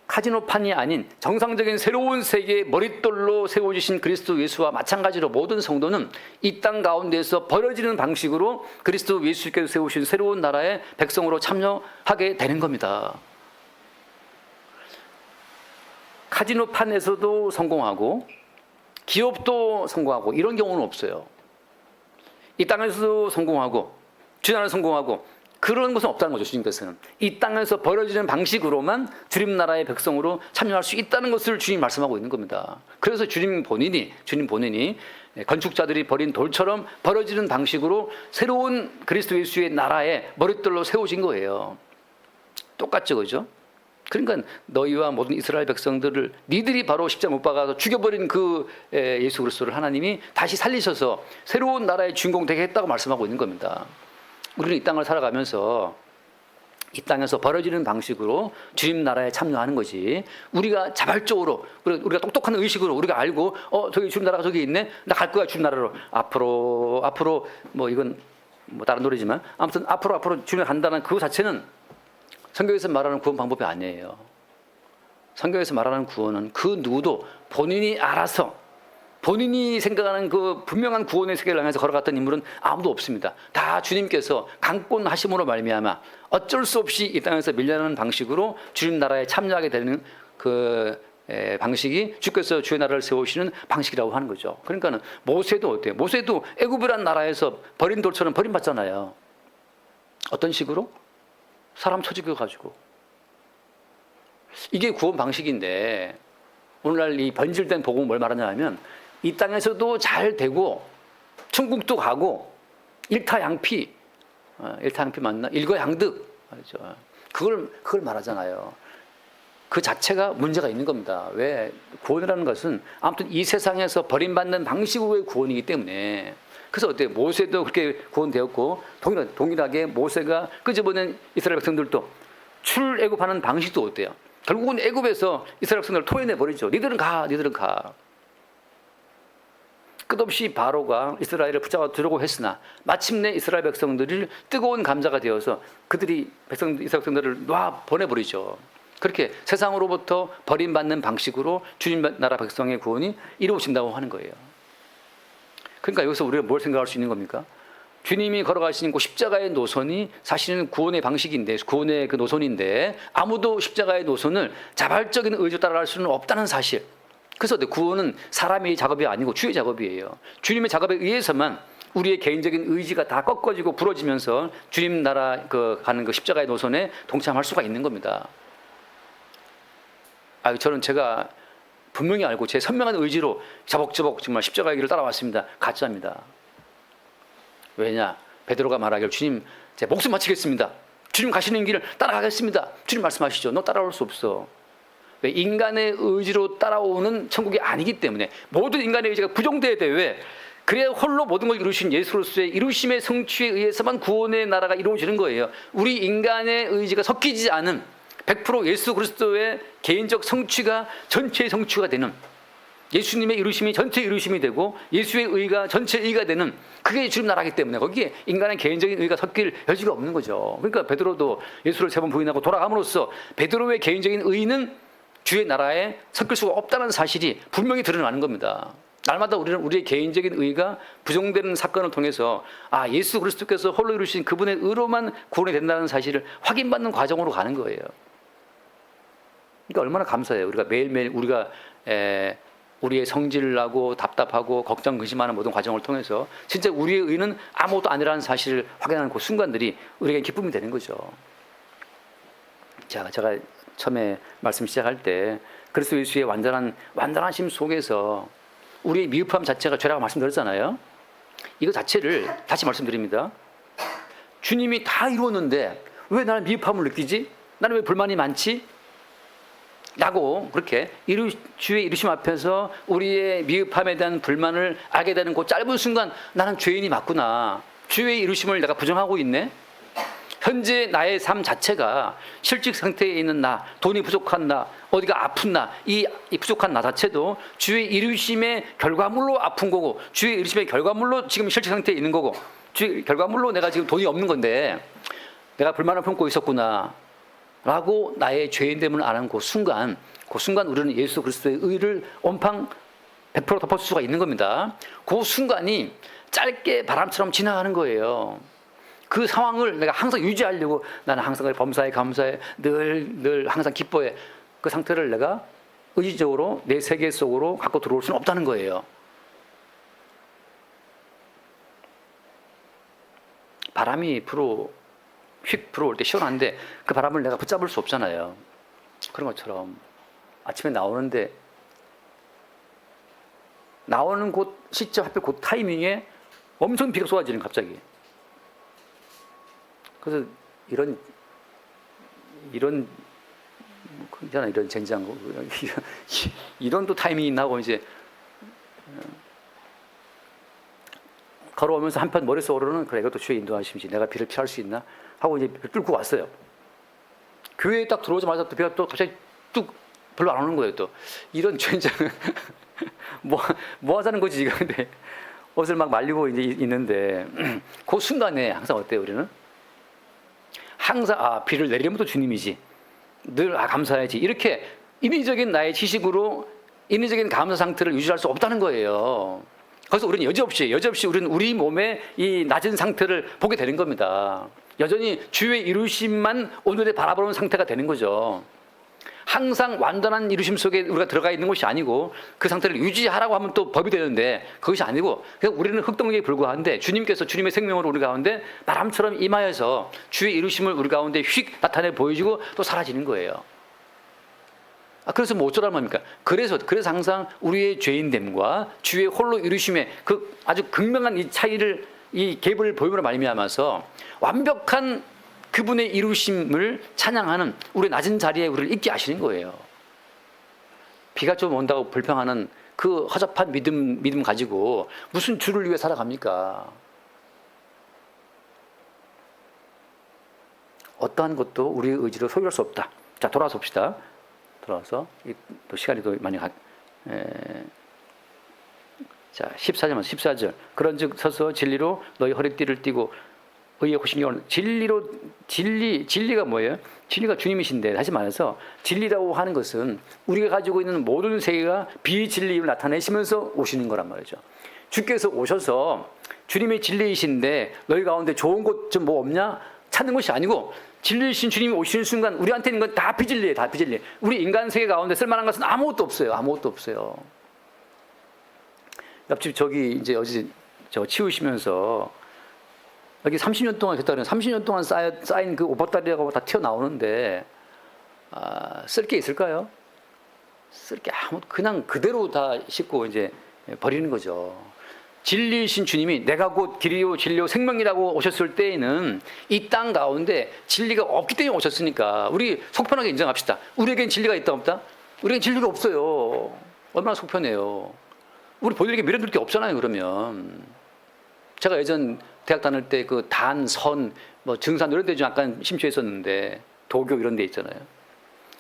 카지노판이 아닌 정상적인 새로운 세계의 머릿돌로 세워주신 그리스도 예수와 마찬가지로 모든 성도는 이 땅 가운데서 버려지는 방식으로 그리스도 예수께서 세우신 새로운 나라의 백성으로 참여하게 되는 겁니다. 카지노판에서도 성공하고 기업도 성공하고 이런 경우는 없어요. 이 땅에서도 성공하고 주나라에 성공하고 그런 것은 없다는 거죠. 주님께서는 이 땅에서 벌어지는 방식으로만 주님 나라의 백성으로 참여할 수 있다는 것을 주님 말씀하고 있는 겁니다. 그래서 주님 본인이 건축자들이 버린 돌처럼 벌어지는 방식으로 새로운 그리스도 예수의 나라의 머릿돌로 세워진 거예요. 똑같죠, 그죠? 그러니까 너희와 모든 이스라엘 백성들을 니들이 바로 십자가 못 박아서 죽여버린 그 예수 그리스도를 하나님이 다시 살리셔서 새로운 나라의 주인공 되게 했다고 말씀하고 있는 겁니다. 우리는 이 땅을 살아가면서 이 땅에서 벌어지는 방식으로 주님 나라에 참여하는 거지. 우리가 자발적으로 우리가 똑똑한 의식으로 우리가 알고 저기 주님 나라가 저기 있네. 나 갈 거야 주님 나라로. 앞으로 뭐 이건 뭐 다른 노래지만 아무튼 앞으로 주님 간다는 그 자체는 성경에서 말하는 구원 방법이 아니에요. 성경에서 말하는 구원은 그 누구도 본인이 알아서 본인이 생각하는 그 분명한 구원의 세계를 향해서 걸어갔던 인물은 아무도 없습니다. 다 주님께서 강권하심으로 말미암아 어쩔 수 없이 이 땅에서 밀려나는 방식으로 주님 나라에 참여하게 되는 그 방식이 주께서 주의 나라를 세우시는 방식이라고 하는 거죠. 그러니까는 모세도 어때요? 모세도 애굽이란 나라에서 버린 돌처럼 버림받잖아요. 어떤 식으로? 사람 처죽여가지고. 이게 구원 방식인데 오늘날 이 변질된 복음은 뭘 말하냐면 이 땅에서도 잘 되고 천국도 가고 일타양피 맞나? 일거양득 말이죠. 그걸 말하잖아요. 그 자체가 문제가 있는 겁니다. 왜? 구원이라는 것은 아무튼 이 세상에서 버림받는 방식으로의 구원이기 때문에. 그래서 어때요? 모세도 그렇게 구원되었고 동일하게 모세가 끄집어낸 이스라엘 백성들도 출애굽하는 방식도 어때요? 결국은 애굽에서 이스라엘 백성들을 토해내 버리죠. 니들은 가. 끝없이 바로가 이스라엘을 붙잡아 두려고 했으나 마침내 이스라엘 백성들이 뜨거운 감자가 되어서 그들이 이스라엘 백성들을 놔 보내버리죠. 그렇게 세상으로부터 버림받는 방식으로 주님 나라 백성의 구원이 이루어진다고 하는 거예요. 그러니까 여기서 우리가 뭘 생각할 수 있는 겁니까? 주님이 걸어가시는 그 십자가의 노선이 사실은 구원의 방식인데, 구원의 그 노선인데 아무도 십자가의 노선을 자발적인 의지로 따라갈 수는 없다는 사실. 그래서 구원은 사람의 작업이 아니고 주의 작업이에요. 주님의 작업에 의해서만 우리의 개인적인 의지가 다 꺾어지고 부러지면서 주님 나라 가는 그 십자가의 노선에 동참할 수가 있는 겁니다. 저는 제가 분명히 알고 제 선명한 의지로 자복자복 정말 십자가의 길을 따라왔습니다. 가짜입니다. 왜냐? 베드로가 말하기를 주님 제 목숨 바치겠습니다. 주님 가시는 길을 따라가겠습니다. 주님 말씀하시죠. 너 따라올 수 없어. 왜? 인간의 의지로 따라오는 천국이 아니기 때문에 모든 인간의 의지가 부정돼야 돼. 왜? 그래야 홀로 모든 걸 이루신 예수 그리스도의 이루심의 성취에 의해서만 구원의 나라가 이루어지는 거예요. 우리 인간의 의지가 섞이지 않은 100% 예수 그리스도의 개인적 성취가 전체의 성취가 되는, 예수님의 이루심이 전체 이루심이 되고 예수의 의가 전체 의가 되는, 그게 주님 나라이기 때문에 거기에 인간의 개인적인 의가 섞일 여지가 없는 거죠. 그러니까 베드로도 예수를 3번 부인하고 돌아감으로써 베드로의 개인적인 의는 주의 나라에 섞일 수가 없다는 사실이 분명히 드러나는 겁니다. 날마다 우리는 우리의 개인적인 의가 부정되는 사건을 통해서 예수 그리스도께서 홀로 이루신 그분의 의로만 구원이 된다는 사실을 확인받는 과정으로 가는 거예요. 그러니까 얼마나 감사해요. 우리가 매일매일 우리의 성질을 나고 답답하고 걱정 근심하는 모든 과정을 통해서 진짜 우리의 의는 아무것도 아니라는 사실을 확인하는 그 순간들이 우리에게 기쁨이 되는 거죠. 제가 처음에 말씀 시작할 때 그리스도 예수의 완전하심 속에서 우리의 미흡함 자체가 죄라고 말씀드렸잖아요. 이거 자체를 다시 말씀드립니다. 주님이 다 이루었는데 왜 나는 미흡함을 느끼지? 나는 왜 불만이 많지? 라고 그렇게 주의 이루심 앞에서 우리의 미흡함에 대한 불만을 알게 되는 그 짧은 순간 나는 죄인이 맞구나. 주의 이루심을 내가 부정하고 있네. 현재 나의 삶 자체가 실직 상태에 있는 나, 돈이 부족한 나, 어디가 아픈 나, 이 부족한 나 자체도 주의 이루심의 결과물로 아픈 거고, 주의 이루심의 결과물로 지금 실직 상태에 있는 거고, 주의 결과물로 내가 지금 돈이 없는 건데 내가 불만을 품고 있었구나 라고 나의 죄인됨을 아는 그 순간 우리는 예수 그리스도의 의를 온팡 100% 덮을 수가 있는 겁니다. 그 순간이 짧게 바람처럼 지나가는 거예요. 그 상황을 내가 항상 유지하려고 나는 항상 범사에 감사해, 늘 항상 기뻐해, 그 상태를 내가 의지적으로 내 세계 속으로 갖고 들어올 수는 없다는 거예요. 바람이 불어 휙 불어올 때 시원한데 그 바람을 내가 붙잡을 수 없잖아요. 그런 것처럼 아침에 나오는데 나오는 곳 시점 하필 그 타이밍에 엄청 비가 쏟아지는 갑자기. 그래서 이런 있잖아, 이런 젠장 이런 또 타이밍이 나고 이제 걸어오면서 한편 머릿속으로는 그래 이것도 주의 인도하심이지 내가 비를 피할 수 있나 하고 이제 뚫고 왔어요. 교회에 딱 들어오자마자 또 비가 또 갑자기 뚝 별로 안 오는 거예요. 또 이런 젠장은 뭐 하자는 거지 지금. 근데 옷을 막 말리고 이제 있는데 그 순간에 항상 어때요 우리는? 항상 비를 내리는 것도 주님이지. 늘 감사해야지. 이렇게 인위적인 나의 지식으로 인위적인 감사 상태를 유지할 수 없다는 거예요. 그래서 우리는 여지없이 우리는 우리 몸의 이 낮은 상태를 보게 되는 겁니다. 여전히 주의 이루심만 오늘에 바라보는 상태가 되는 거죠. 항상 완전한 이루심 속에 우리가 들어가 있는 것이 아니고 그 상태를 유지하라고 하면 또 법이 되는데 그것이 아니고 그냥 우리는 흙덩이에 불과한데 주님께서 주님의 생명으로 우리 가운데 바람처럼 임하여서 주의 이루심을 우리 가운데 휙 나타내 보여주고 또 사라지는 거예요. 그래서 뭐 어쩌란 말입니까? 그래서 항상 우리의 죄인됨과 주의 홀로 이루심의 그 아주 극명한 이 차이를 이 갭을 보임으로 말미암아서 완벽한 그분의 이루심을 찬양하는 우리 낮은 자리에 우리를 있게 하시는 거예요. 비가 좀 온다고 불평하는 그 허접한 믿음 가지고 무슨 주를 위해 살아갑니까? 어떠한 것도 우리의 의지로 소유할 수 없다. 자, 돌아서 봅시다. 돌아와서 또 시간이 또 많이 자, 14절. 그런즉 서서 진리로 너희 허리띠를 띠고 의의 호신경을 진리가 뭐예요? 진리가 주님이신데 다시 말해서 진리라고 하는 것은 우리가 가지고 있는 모든 세계가 비진리를 나타내시면서 오시는 거란 말이죠. 주께서 오셔서 주님의 진리이신데 너희 가운데 좋은 것 좀 뭐 없냐? 찾는 것이 아니고 진리이신 주님이 오시는 순간 우리한테 있는 건 다 비진리예요. 다 비진리. 우리 인간 세계 가운데 쓸만한 것은 아무것도 없어요. 옆집 저기 이제 어제 저 치우시면서 여기 30년 동안 됐다 그래요. 30년 동안 쌓인 그 오버다리라고 다 튀어나오는데 쓸 게 있을까요? 쓸 게 그냥 그대로 다 싣고 이제 버리는 거죠. 진리이신 주님이 내가 곧 길이요 진리요 생명이라고 오셨을 때에는 이 땅 가운데 진리가 없기 때문에 오셨으니까 우리 속편하게 인정합시다. 우리에겐 진리가 있다 없다? 우리에겐 진리가 없어요. 얼마나 속편해요. 우리 본인에게 미련들 게 없잖아요. 그러면 제가 예전 대학 다닐 때 그 단, 선, 뭐 증산 이런 데 좀 약간 심취했었는데 도교 이런 데 있잖아요.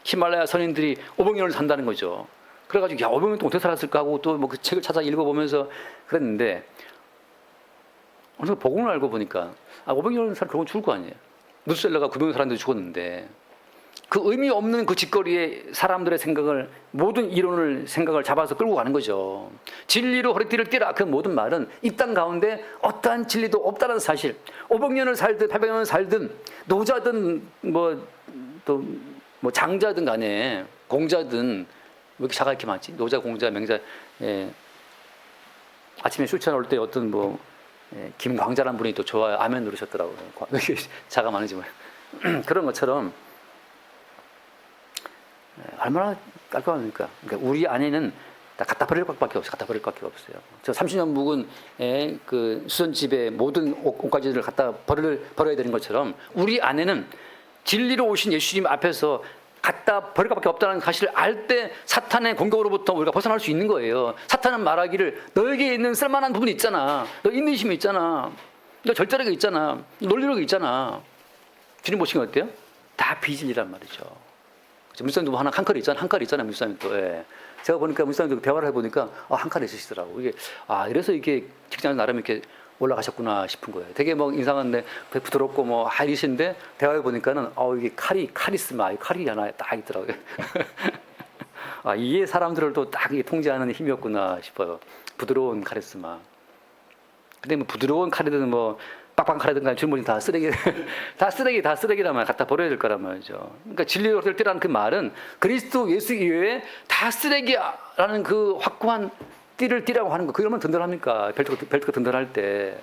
히말라야 선인들이 500년을 산다는 거죠. 그래가지고 500년 동안 어떻게 살았을까 하고 또 뭐 그 책을 찾아 읽어보면서 그랬는데 어느 순간 복음을 알고 보니까 500년을 살 결국은 죽을 거 아니에요. 무셀러가 900년 살았는데 죽었는데 그 의미 없는 그 짓거리에 사람들의 모든 생각을 잡아서 끌고 가는 거죠. 진리로 허리띠를 띠라. 그 모든 말은 이 땅 가운데 어떠한 진리도 없다는 사실. 500년을 살든 800년을 살든 노자든 뭐 장자든 간에 공자든 왜 이렇게 자가 이렇게 많지? 노자, 공자, 명자. 아침에 술취한 올 때 어떤 김광자라는 분이 또 좋아요. 아멘 누르셨더라고요. 자가 많은지 몰라요. 그런 것처럼 얼마나 깔끔합니까? 그러니까 우리 안에는 다 갖다 버릴 것밖에 없어요. 저 30년 묵은 그 수선집에 모든 옷가지들을 갖다 버려야 되는 것처럼 우리 안에는 진리로 오신 예수님 앞에서 갖다 버릴 것밖에 없다는 사실을 알 때 사탄의 공격으로부터 우리가 벗어날 수 있는 거예요. 사탄은 말하기를 너에게 있는 쓸만한 부분이 있잖아. 너 인내심이 있잖아. 너 절제력이 있잖아. 논리력이 있잖아. 주님 보시면 어때요? 다 비진리란 말이죠. 물사님도 한 칼이 있잖아요. 물사님도. 제가 보니까 물사님도 대화를 해보니까 한 칼이 있으시더라고. 이게 이래서 이게 직장에서 나름 이렇게 올라가셨구나 싶은 거예요. 되게 이상한데 부드럽고 이러신데 대화해 보니까는 이게 카리스마, 칼이 하나 딱 있더라고요. 이게 사람들을 또 딱 통제하는 힘이었구나 싶어요. 부드러운 카리스마. 근데 부드러운 칼이든 빡빡한 칼이든 간에 주문이 다 쓰레기란 말 갖다 버려야 될 거란 말이죠. 그러니까 진리로 될 때라는 그 말은 그리스도 예수 이외에 다 쓰레기라는 그 확고한 띠를 띠라고 하는 거. 그러면 든든합니까? 벨트가 든든할 때.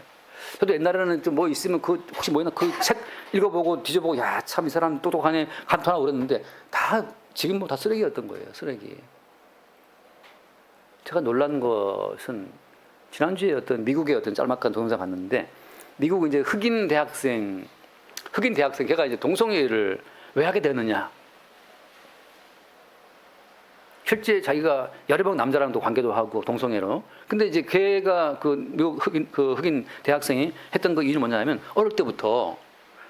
저도 옛날에는 좀 뭐 있으면 그 혹시 뭐였나 그 책 읽어보고 뒤져보고 야 참 이 사람 똑똑하네 감탄하고 그랬는데 다 지금 뭐 다 쓰레기였던 거예요. 쓰레기. 제가 놀란 것은 지난주에 어떤 미국의 어떤 짤막한 동영상 봤는데 미국 이제 흑인 대학생 걔가 이제 동성애를 왜 하게 되느냐. 실제 자기가 여러 명 남자랑도 관계도 하고 동성애로. 근데 이제 걔가 그 미국 흑인 대학생이 했던 그 이유는 뭐냐면 어릴 때부터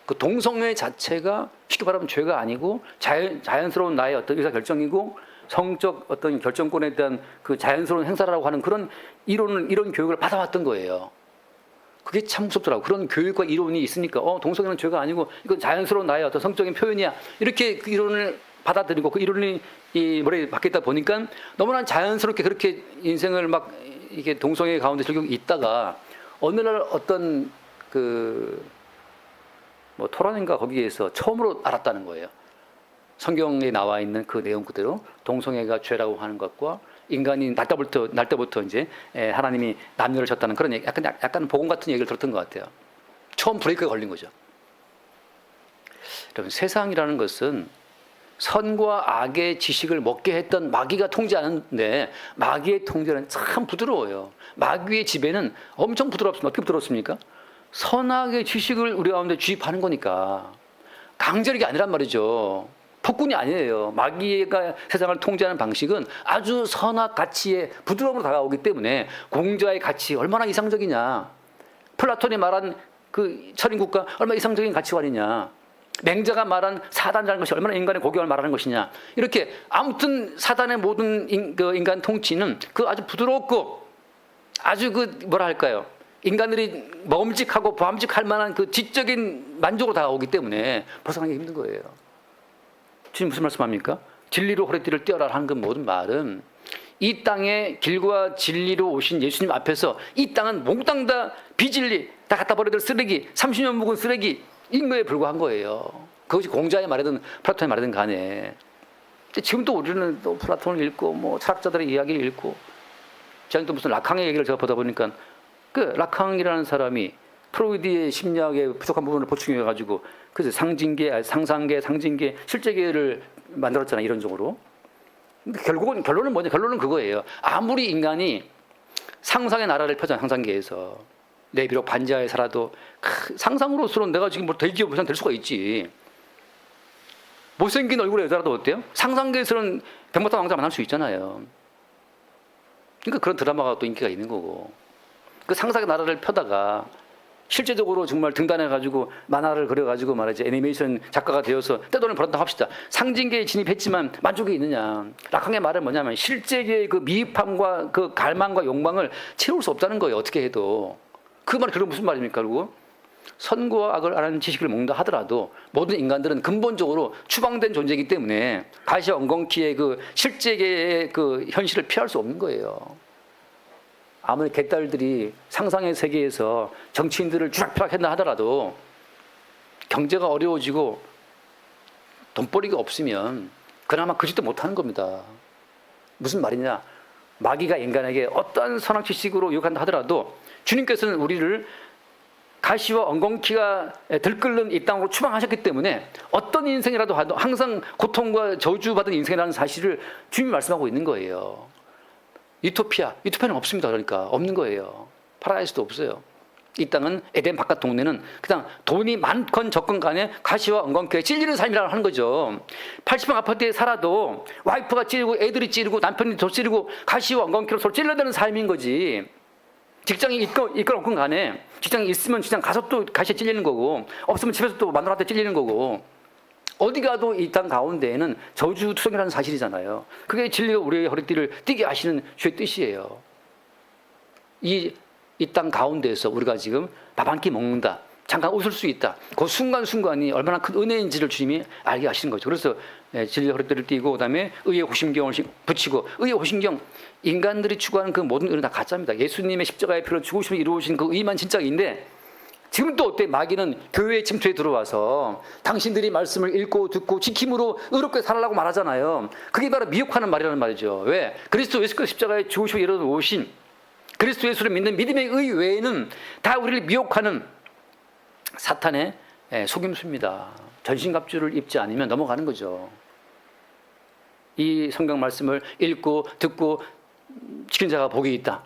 그 동성애 자체가 쉽게 말하면 죄가 아니고 자연스러운 나의 어떤 의사 결정이고 성적 어떤 결정권에 대한 그 자연스러운 행사라고 하는 그런 이런 교육을 받아왔던 거예요. 그게 참 무섭더라고. 그런 교육과 이론이 있으니까 동성애는 죄가 아니고 이건 자연스러운 나의 어떤 성적인 표현이야. 이렇게 그 이론을 받아들이고 그 이론이 이 머리에 박혀있다 보니까 너무나 자연스럽게 그렇게 인생을 막 이게 동성애 가운데 결국 있다가 어느 날 어떤 그 뭐 토론인가 거기에서 처음으로 알았다는 거예요. 성경에 나와 있는 그 내용 그대로 동성애가 죄라고 하는 것과 인간이 날 때부터 이제 하나님이 남녀를 졌다는 그런 얘기, 약간 복음 같은 얘기를 들었던 것 같아요. 처음 브레이크가 걸린 거죠. 여러분 세상이라는 것은 선과 악의 지식을 먹게 했던 마귀가 통제하는데 마귀의 통제는 참 부드러워요. 마귀의 지배는 엄청 부드럽습니다. 어떻게 부드럽습니까? 선악의 지식을 우리 가운데 주입하는 거니까 강제력이 아니란 말이죠. 폭군이 아니에요. 마귀가 세상을 통제하는 방식은 아주 선악 가치에 부드러움으로 다가오기 때문에 공자의 가치 얼마나 이상적이냐. 플라톤이 말한 그 철인국가 얼마나 이상적인 가치관이냐. 맹자가 말한 사단이라는 것이 얼마나 인간의 고경을 말하는 것이냐. 이렇게 아무튼 사단의 모든 인간 통치는 그 아주 부드럽고 아주 그 뭐라 할까요. 인간들이 먹음직하고 보암직할 만한 그 지적인 만족으로 다가오기 때문에 벗어나기 힘든 거예요. 지금 무슨 말씀합니까? 진리로 허리띠를 떼어라 하는 그 모든 말은 이 땅에 길과 진리로 오신 예수님 앞에서 이 땅은 몽땅 다 비진리 다 갖다 버려둘 쓰레기 30년 묵은 쓰레기 인 거에 불과한 거예요. 그것이 공자의 말이든 플라톤의 말이든 간에. 지금 또 우리는 또 플라톤을 읽고 뭐 철학자들의 이야기를 읽고 제가 또 무슨 라캉의 얘기를 제가 보다 보니까 그 라캉이라는 사람이 프로이드의 심리학의 부족한 부분을 보충해가지고 그래서 상징계, 상상계, 상징계, 실제계를 만들었잖아요. 이론적으로. 근데 결론은 뭐냐? 결론은 그거예요. 아무리 인간이 상상의 나라를 펴잖아. 상상계에서. 내 비록 반지하에 살아도 상상으로서는 내가 지금 뭐 대기업 부장 될 수가 있지. 못생긴 얼굴의 여자라도 어때요? 상상계에서는 백마탄 왕자 만날 수 있잖아요. 그러니까 그런 드라마가 또 인기가 있는 거고. 그 상상의 나라를 펴다가 실제적으로 정말 등단해가지고 만화를 그려가지고 말이지 애니메이션 작가가 되어서 떼돈을 벌었다고 합시다. 상징계에 진입했지만 만족이 있느냐. 라캉의 말은 뭐냐면 실제계의 그 미흡함과 그 갈망과 욕망을 채울 수 없다는 거예요. 어떻게 해도. 그 말이 그럼 무슨 말입니까? 그리고 선과 악을 아는 지식을 먹는다 하더라도 모든 인간들은 근본적으로 추방된 존재이기 때문에 가시 엉겅퀴의 그 실제계의 그 현실을 피할 수 없는 거예요. 아무리 개딸들이 상상의 세계에서 정치인들을 쥐락펴락 했나 하더라도 경제가 어려워지고 돈벌이가 없으면 그나마 그 짓도 못하는 겁니다. 무슨 말이냐. 마귀가 인간에게 어떠한 선악 지식으로 유혹한다 하더라도 주님께서는 우리를 가시와 엉겅퀴가 들끓는 이 땅으로 추방하셨기 때문에 어떤 인생이라도 항상 고통과 저주받은 인생이라는 사실을 주님이 말씀하고 있는 거예요. 유토피아는 없습니다. 그러니까 없는 거예요. 파라다이스도 없어요. 이 땅은 에덴 바깥 동네는 그냥 돈이 많건 적건 간에 가시와 엉겅퀴에 찔리는 삶이라고 하는 거죠. 80평 아파트에 살아도 와이프가 찌르고 애들이 찌르고 남편이 더 찌르고 가시와 엉겅퀴로 서로 찔러대는 삶인 거지. 직장이 있건 없건 간에 직장이 있으면 직장 가서 또 가시에 찔리는 거고 없으면 집에서 또 마누라한테 찔리는 거고 어디 가도 이 땅 가운데에는 저주투성이라는 사실이잖아요. 그게 진리가 우리의 허리띠를 띠게 하시는 주의 뜻이에요. 이 땅 가운데에서 우리가 지금 밥 한 끼 먹는다. 잠깐 웃을 수 있다. 그 순간순간이 얼마나 큰 은혜인지를 주님이 알게 하시는 거죠. 그래서 진리의 허리띠를 띠고 그다음에 의의 호심경을 붙이고 의의 호심경 인간들이 추구하는 그 모든 의는 다 가짜입니다. 예수님의 십자가의 피로 죽으심을 이루어진 그 의만 진짜인데 지금 또 어때? 마귀는 교회에 침투해 들어와서 당신들이 말씀을 읽고 듣고 지킴으로 의롭게 살아라고 말하잖아요. 그게 바로 미혹하는 말이라는 말이죠. 왜? 그리스도 예수께서 십자가에 죽으시고 이루어진 오신 그리스도 예수를 믿는 믿음의 의 외에는 다 우리를 미혹하는 사탄의 속임수입니다. 전신갑주를 입지 않으면 넘어가는 거죠. 이 성경 말씀을 읽고 듣고 지킨 자가 복이 있다.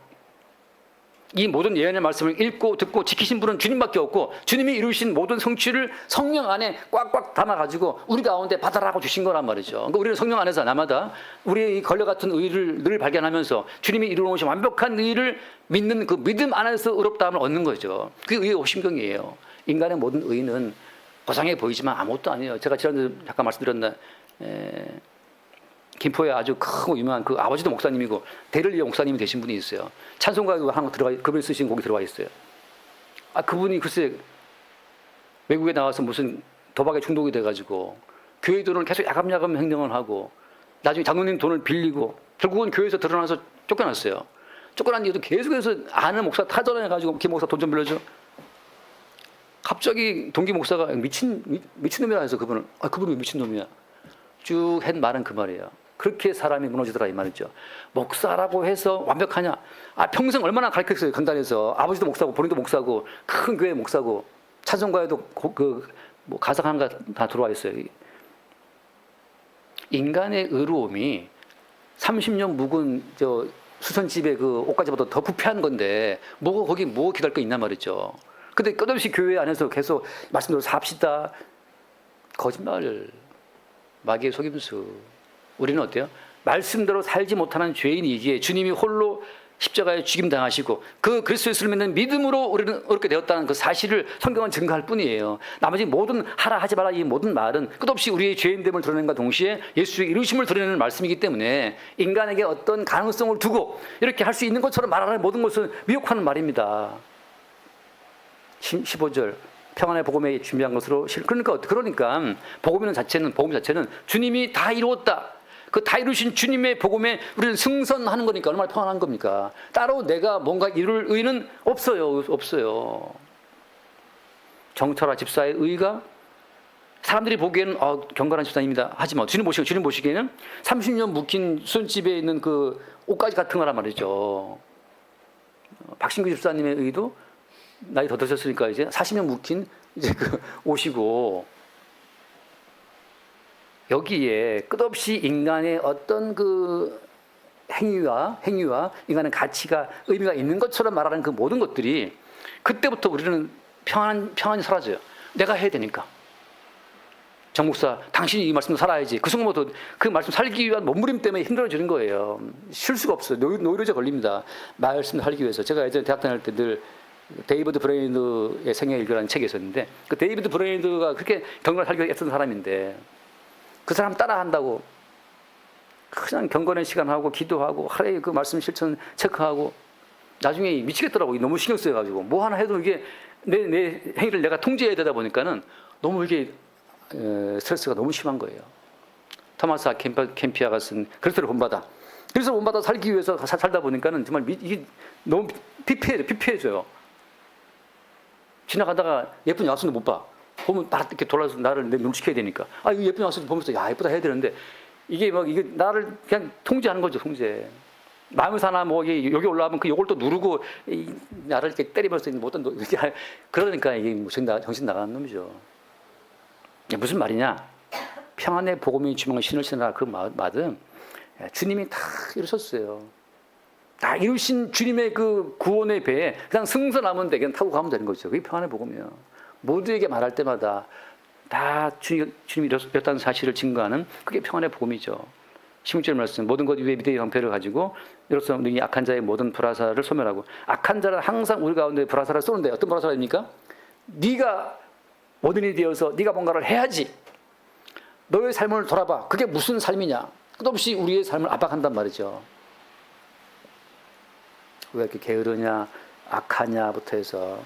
이 모든 예언의 말씀을 읽고 듣고 지키신 분은 주님밖에 없고, 주님이 이루신 모든 성취를 성령 안에 꽉꽉 담아가지고 우리 가운데 받아라고 주신 거란 말이죠. 그러니까 우리는 성령 안에서 날마다 우리의 이 걸려 같은 의를 늘 발견하면서 주님이 이루어오신 완벽한 의를 믿는 그 믿음 안에서 의롭다함을 얻는 거죠. 그게 의의 오심경이에요. 인간의 모든 의는 고상해 보이지만 아무것도 아니에요. 제가 지난주에 잠깐 말씀드렸나, 김포에 아주 크고 유명한 그 아버지도 목사님이고 대를리어 목사님이 되신 분이 있어요. 찬송가 하나 들어가, 그분이 쓰신 곡이 들어가 있어요. 그분이 글쎄 외국에 나와서 무슨 도박에 중독이 돼가지고 교회 돈을 계속 야금야금 횡령을 하고 나중에 장로님 돈을 빌리고 결국은 교회에서 드러나서 쫓겨났어요. 쫓겨난 뒤에도 계속해서 아는 목사 타전해가지고 김 목사 돈 좀 빌려줘. 갑자기 동기 목사가 미친놈이라 해서 그분을, 그분이 왜 미친놈이야? 쭉 한 말은 그 말이에요. 그렇게 사람이 무너지더라 이 말이죠. 목사라고 해서 완벽하냐? 평생 얼마나 가르쳤어요. 강단에서 아버지도 목사고 본인도 목사고 큰 교회 목사고 찬송가에도 가사 하나가 다 들어와 있어요. 인간의 의로움이 30년 묵은 수선집의 그 옷가지보다 더 부패한 건데 거기 기다릴 거 있나 말이죠. 근데 끝없이 교회 안에서 계속 말씀대로 삽시다. 거짓말, 마귀의 속임수. 우리는 어때요? 말씀대로 살지 못하는 죄인이기에 주님이 홀로 십자가에 죽임당하시고 그 그리스도 예수를 믿는 믿음으로 우리는 어렵게 되었다는 그 사실을 성경은 증거할 뿐이에요. 나머지 모든 하라 하지 마라 이 모든 말은 끝없이 우리의 죄인됨을 드러낸과 동시에 예수의 이루심을 드러내는 말씀이기 때문에 인간에게 어떤 가능성을 두고 이렇게 할 수 있는 것처럼 말하는 모든 것은 미혹하는 말입니다. 15절 평안의 복음에 준비한 것으로 그러니까 복음 자체는 주님이 다 이루었다. 그 다 이루신 주님의 복음에 우리는 승선하는 거니까 얼마나 평안한 겁니까? 따로 내가 뭔가 이룰 의는 없어요. 정철아 집사의 의가 사람들이 보기에는 경건한 집사입니다. 하지만 주님 보시기에는 30년 묵힌 수선집에 있는 그 옷가지 같은 거란 말이죠. 박신구 집사님의 의도 나이 더 드셨으니까 이제 40년 묵힌 이제 그 옷이고, 여기에 끝없이 인간의 어떤 그 행위와 인간의 가치가 의미가 있는 것처럼 말하는 그 모든 것들이 그때부터 우리는 평안이 사라져요. 내가 해야 되니까. 정 목사, 당신이 이 말씀도 살아야지. 그 순간부터 그 말씀 살기 위한 몸부림 때문에 힘들어지는 거예요. 쉴 수가 없어요. 노이로제 걸립니다. 말씀 살기 위해서. 제가 예전에 대학 다닐 때 늘 데이비드 브레인드의 생애일기라는 책이 있었는데, 그 데이비드 브레인드가 그렇게 경건을 살기 위해 애쓰는 사람인데 그 사람 따라한다고 그냥 경건의 시간하고 기도하고 하루에 그 말씀 실천 체크하고 나중에 미치겠더라고. 너무 신경 쓰여가지고 뭐 하나 해도 이게 내 행위를 내가 통제해야 되다 보니까는 너무 이게 스트레스가 너무 심한 거예요. 토마스 캠피아가 쓴 그리스도를 본받아. 그리스도를 본받아 살기 위해서 살다 보니까는 정말 이게 너무 피폐해져요. 지나가다가 예쁜 여학생도 못 봐. 보면 딱 이렇게 돌아서 나를 눈치켜야 되니까. 이 예쁜 여학생 보면서 예쁘다 해야 되는데 이게 나를 그냥 통제하는 거죠, 통제. 마음사나 여기 올라가면 그 요걸 또 누르고 나를 이렇게 때리면서 그러니까 이게 정신 나가는 놈이죠. 무슨 말이냐? 평안의 복음이 주명한 신을 신으라 그 말은 주님이 다 이루셨어요. 다 이루신 주님의 그 구원의 배에 그냥 승선하면 그냥 타고 가면 되는 거죠. 그게 평안의 복음이에요. 모두에게 말할 때마다 다 주님이 이뤘다는 사실을 증거하는 그게 평안의 복음이죠. 16절 말씀, 모든 것 위에 믿음의 방패를 가지고 이로써 능히 악한 자의 모든 불화살을 소멸하고. 악한 자는 항상 우리 가운데 불화살을 쏘는데 어떤 불화살입니까? 네가 모든이 되어서 네가 뭔가를 해야지. 너의 삶을 돌아봐. 그게 무슨 삶이냐? 끝없이 우리의 삶을 압박한단 말이죠. 왜 이렇게 게으르냐, 악하냐부터 해서.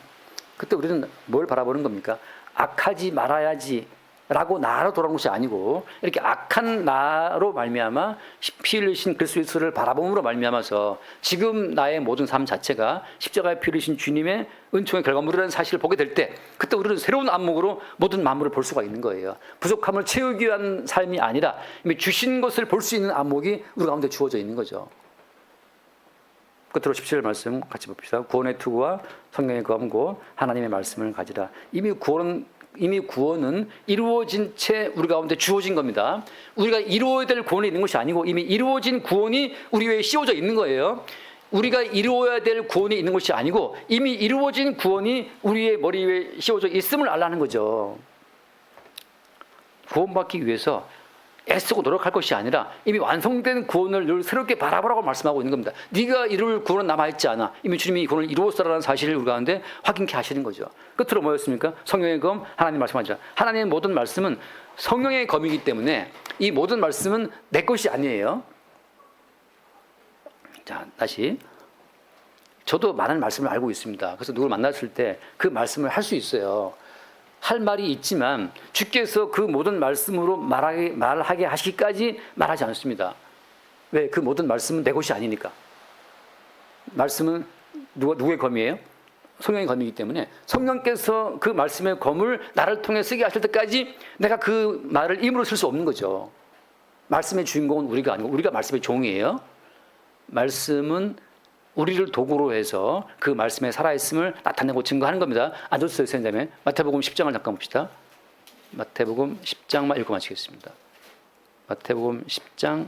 그때 우리는 뭘 바라보는 겁니까? 악하지 말아야지 라고 나로 돌아오는 것이 아니고 이렇게 악한 나로 말미암아 피 흘리신 그리스도 예수를 바라봄으로 말미암아서 지금 나의 모든 삶 자체가 십자가에 피 흘리신 주님의 은총의 결과물이라는 사실을 보게 될 때 그때 우리는 새로운 안목으로 모든 만물을 볼 수가 있는 거예요. 부족함을 채우기 위한 삶이 아니라 이미 주신 것을 볼 수 있는 안목이 우리 가운데 주어져 있는 거죠. 끝으로 17절 말씀 같이 봅시다. 구원의 투구와 성령의 검고 하나님의 말씀을 가지라. 이미 구원은 이루어진 채 우리 가운데 주어진 겁니다. 우리가 이루어야 될 구원이 있는 것이 아니고 이미 이루어진 구원이 우리 위에 씌워져 있는 거예요. 우리가 이루어야 될 구원이 있는 것이 아니고 이미 이루어진 구원이 우리의 머리 위에 씌워져 있음을 알라는 거죠. 구원받기 위해서 애쓰고 노력할 것이 아니라 이미 완성된 구원을 늘 새롭게 바라보라고 말씀하고 있는 겁니다. 네가 이룰 구원은 남아있지 않아. 이미 주님이 이 구원을 이루었다라는 사실을 우리 가운데 확인케 하시는 거죠. 끝으로 뭐였습니까? 성령의 검, 하나님 말씀하죠. 하나님의 모든 말씀은 성령의 검이기 때문에 이 모든 말씀은 내 것이 아니에요. 자, 다시. 저도 많은 말씀을 알고 있습니다. 그래서 누구를 만났을 때 그 말씀을 할 수 있어요. 할 말이 있지만 주께서 그 모든 말씀으로 말하게 하시기까지 말하지 않습니다. 왜? 그 모든 말씀은 내 것이 아니니까. 말씀은 누구의 검이에요? 성령의 검이기 때문에 성령께서 그 말씀의 검을 나를 통해 쓰게 하실 때까지 내가 그 말을 임으로 쓸 수 없는 거죠. 말씀의 주인공은 우리가 아니고 우리가 말씀의 종이에요. 말씀은 우리를 도구로 해서 그 말씀에 살아있음을 나타내고 증거하는 겁니다. 앉아주세요, 선생님. 마태복음 10장을 잠깐 봅시다. 마태복음 10장만 읽고 마치겠습니다. 마태복음 10장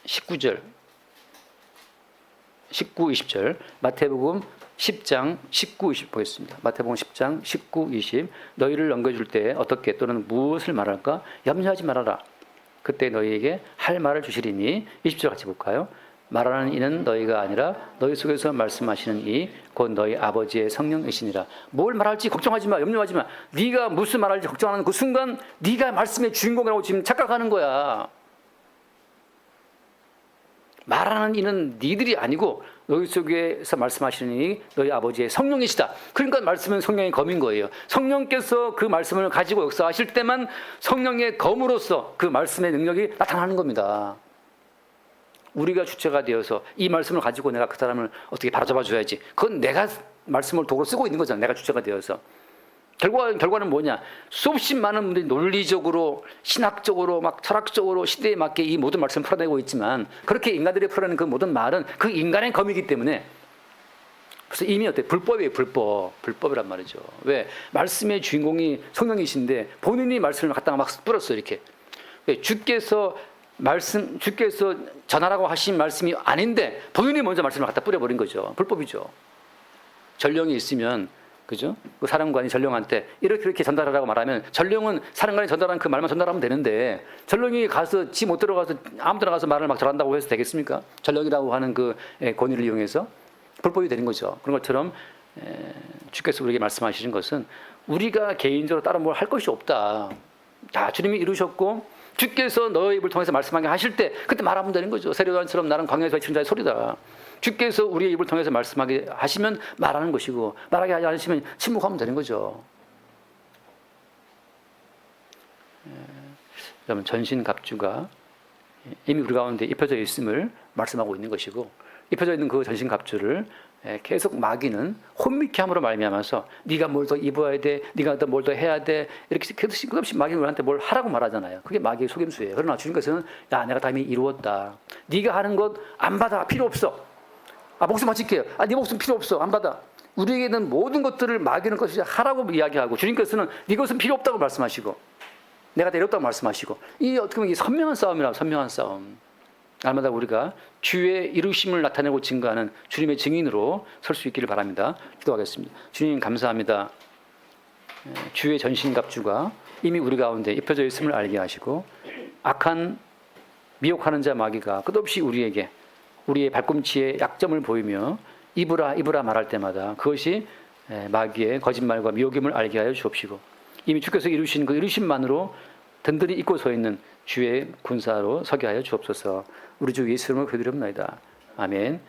19절 19, 20절 마태복음 10장 19, 20 보겠습니다. 마태복음 10장 19, 20 너희를 넘겨줄 때 어떻게 또는 무엇을 말할까? 염려하지 말아라. 그때 너희에게 할 말을 주시리니 20절 같이 볼까요? 말하는 이는 너희가 아니라 너희 속에서 말씀하시는 이 곧 너희 아버지의 성령이시니라. 뭘 말할지 걱정하지 마. 염려하지 마. 네가 무슨 말할지 걱정하는 그 순간 네가 말씀의 주인공이라고 지금 착각하는 거야. 말하는 이는 니들이 아니고 너희 속에서 말씀하시는 이 너희 아버지의 성령이시다. 그러니까 말씀은 성령의 검인 거예요. 성령께서 그 말씀을 가지고 역사하실 때만 성령의 검으로서 그 말씀의 능력이 나타나는 겁니다. 우리가 주체가 되어서 이 말씀을 가지고 내가 그 사람을 어떻게 바로잡아 줘야지. 그건 내가 말씀을 도구로 쓰고 있는 거잖아. 내가 주체가 되어서. 결과는 뭐냐? 수없이 많은 분들이 논리적으로, 신학적으로, 막 철학적으로 시대에 맞게 이 모든 말씀을 풀어내고 있지만 그렇게 인간들이 풀어내는 그 모든 말은 그 인간의 검이기 때문에 그래서 이미 어때? 불법이에요, 불법이란 말이죠. 왜? 말씀의 주인공이 성령이신데 본인이 말씀을 갖다가 막 뿌렸어요, 이렇게. 왜? 주께서 전하라고 하신 말씀이 아닌데 본인이 먼저 말씀을 갖다 뿌려버린 거죠. 불법이죠. 전령이 있으면, 그죠? 그 사령관이 전령한테 이렇게 전달하라고 말하면 전령은 사령관이 전달한 그 말만 전달하면 되는데 전령이 가서 지 못 들어가서 아무 데나 가서 말을 막 전한다고 해서 되겠습니까? 전령이라고 하는 그 권위를 이용해서 불법이 되는 거죠. 그런 것처럼 주께서 우리에게 말씀하시는 것은 우리가 개인적으로 따로 뭘 할 것이 없다. 다 주님이 이루셨고 주께서 너의 입을 통해서 말씀하게 하실 때 그때 말하면 되는 거죠. 세례요한처럼 나는 광야에서 외치는 자의 소리다. 주께서 우리의 입을 통해서 말씀하게 하시면 말하는 것이고 말하게 하지 않으시면 침묵하면 되는 거죠. 여러분 전신갑주가 이미 우리 가운데 입혀져 있음을 말씀하고 있는 것이고 입혀져 있는 그 전신갑주를 계속 마귀는 혼미케 함으로 말미암아서 네가 뭘 더 입어야 돼, 네가 더 뭘 더 해야 돼 이렇게 끝없이 마귀는 우리한테 뭘 하라고 말하잖아요. 그게 마귀의 속임수예요. 그러나 주님께서는 야 내가 다 이미 이루었다. 네가 하는 것 안 받아. 필요 없어. 목숨 바칠게요. 네 목숨 필요 없어. 안 받아. 우리에게는 모든 것들을 마귀는 것이 하라고 이야기하고 주님께서는 네 것은 필요 없다고 말씀하시고 내가 내렸다고 말씀하시고 이 어떻게 보면 선명한 싸움이라고 선명한 싸움. 날마다 우리가 주의 이루심을 나타내고 증거하는 주님의 증인으로 설 수 있기를 바랍니다. 기도하겠습니다. 주님 감사합니다. 주의 전신갑주가 이미 우리 가운데 입혀져 있음을 알게 하시고 악한 미혹하는 자 마귀가 끝없이 우리에게 우리의 발꿈치에 약점을 보이며 입으라 말할 때마다 그것이 마귀의 거짓말과 미혹임을 알게 하여 주옵시고 이미 주께서 이루신 그 이루심만으로 든든히 입고 서 있는 주의 군사로 서게 하여 주옵소서. 우리 주 예수 이름으로 기도드립니다. 아멘.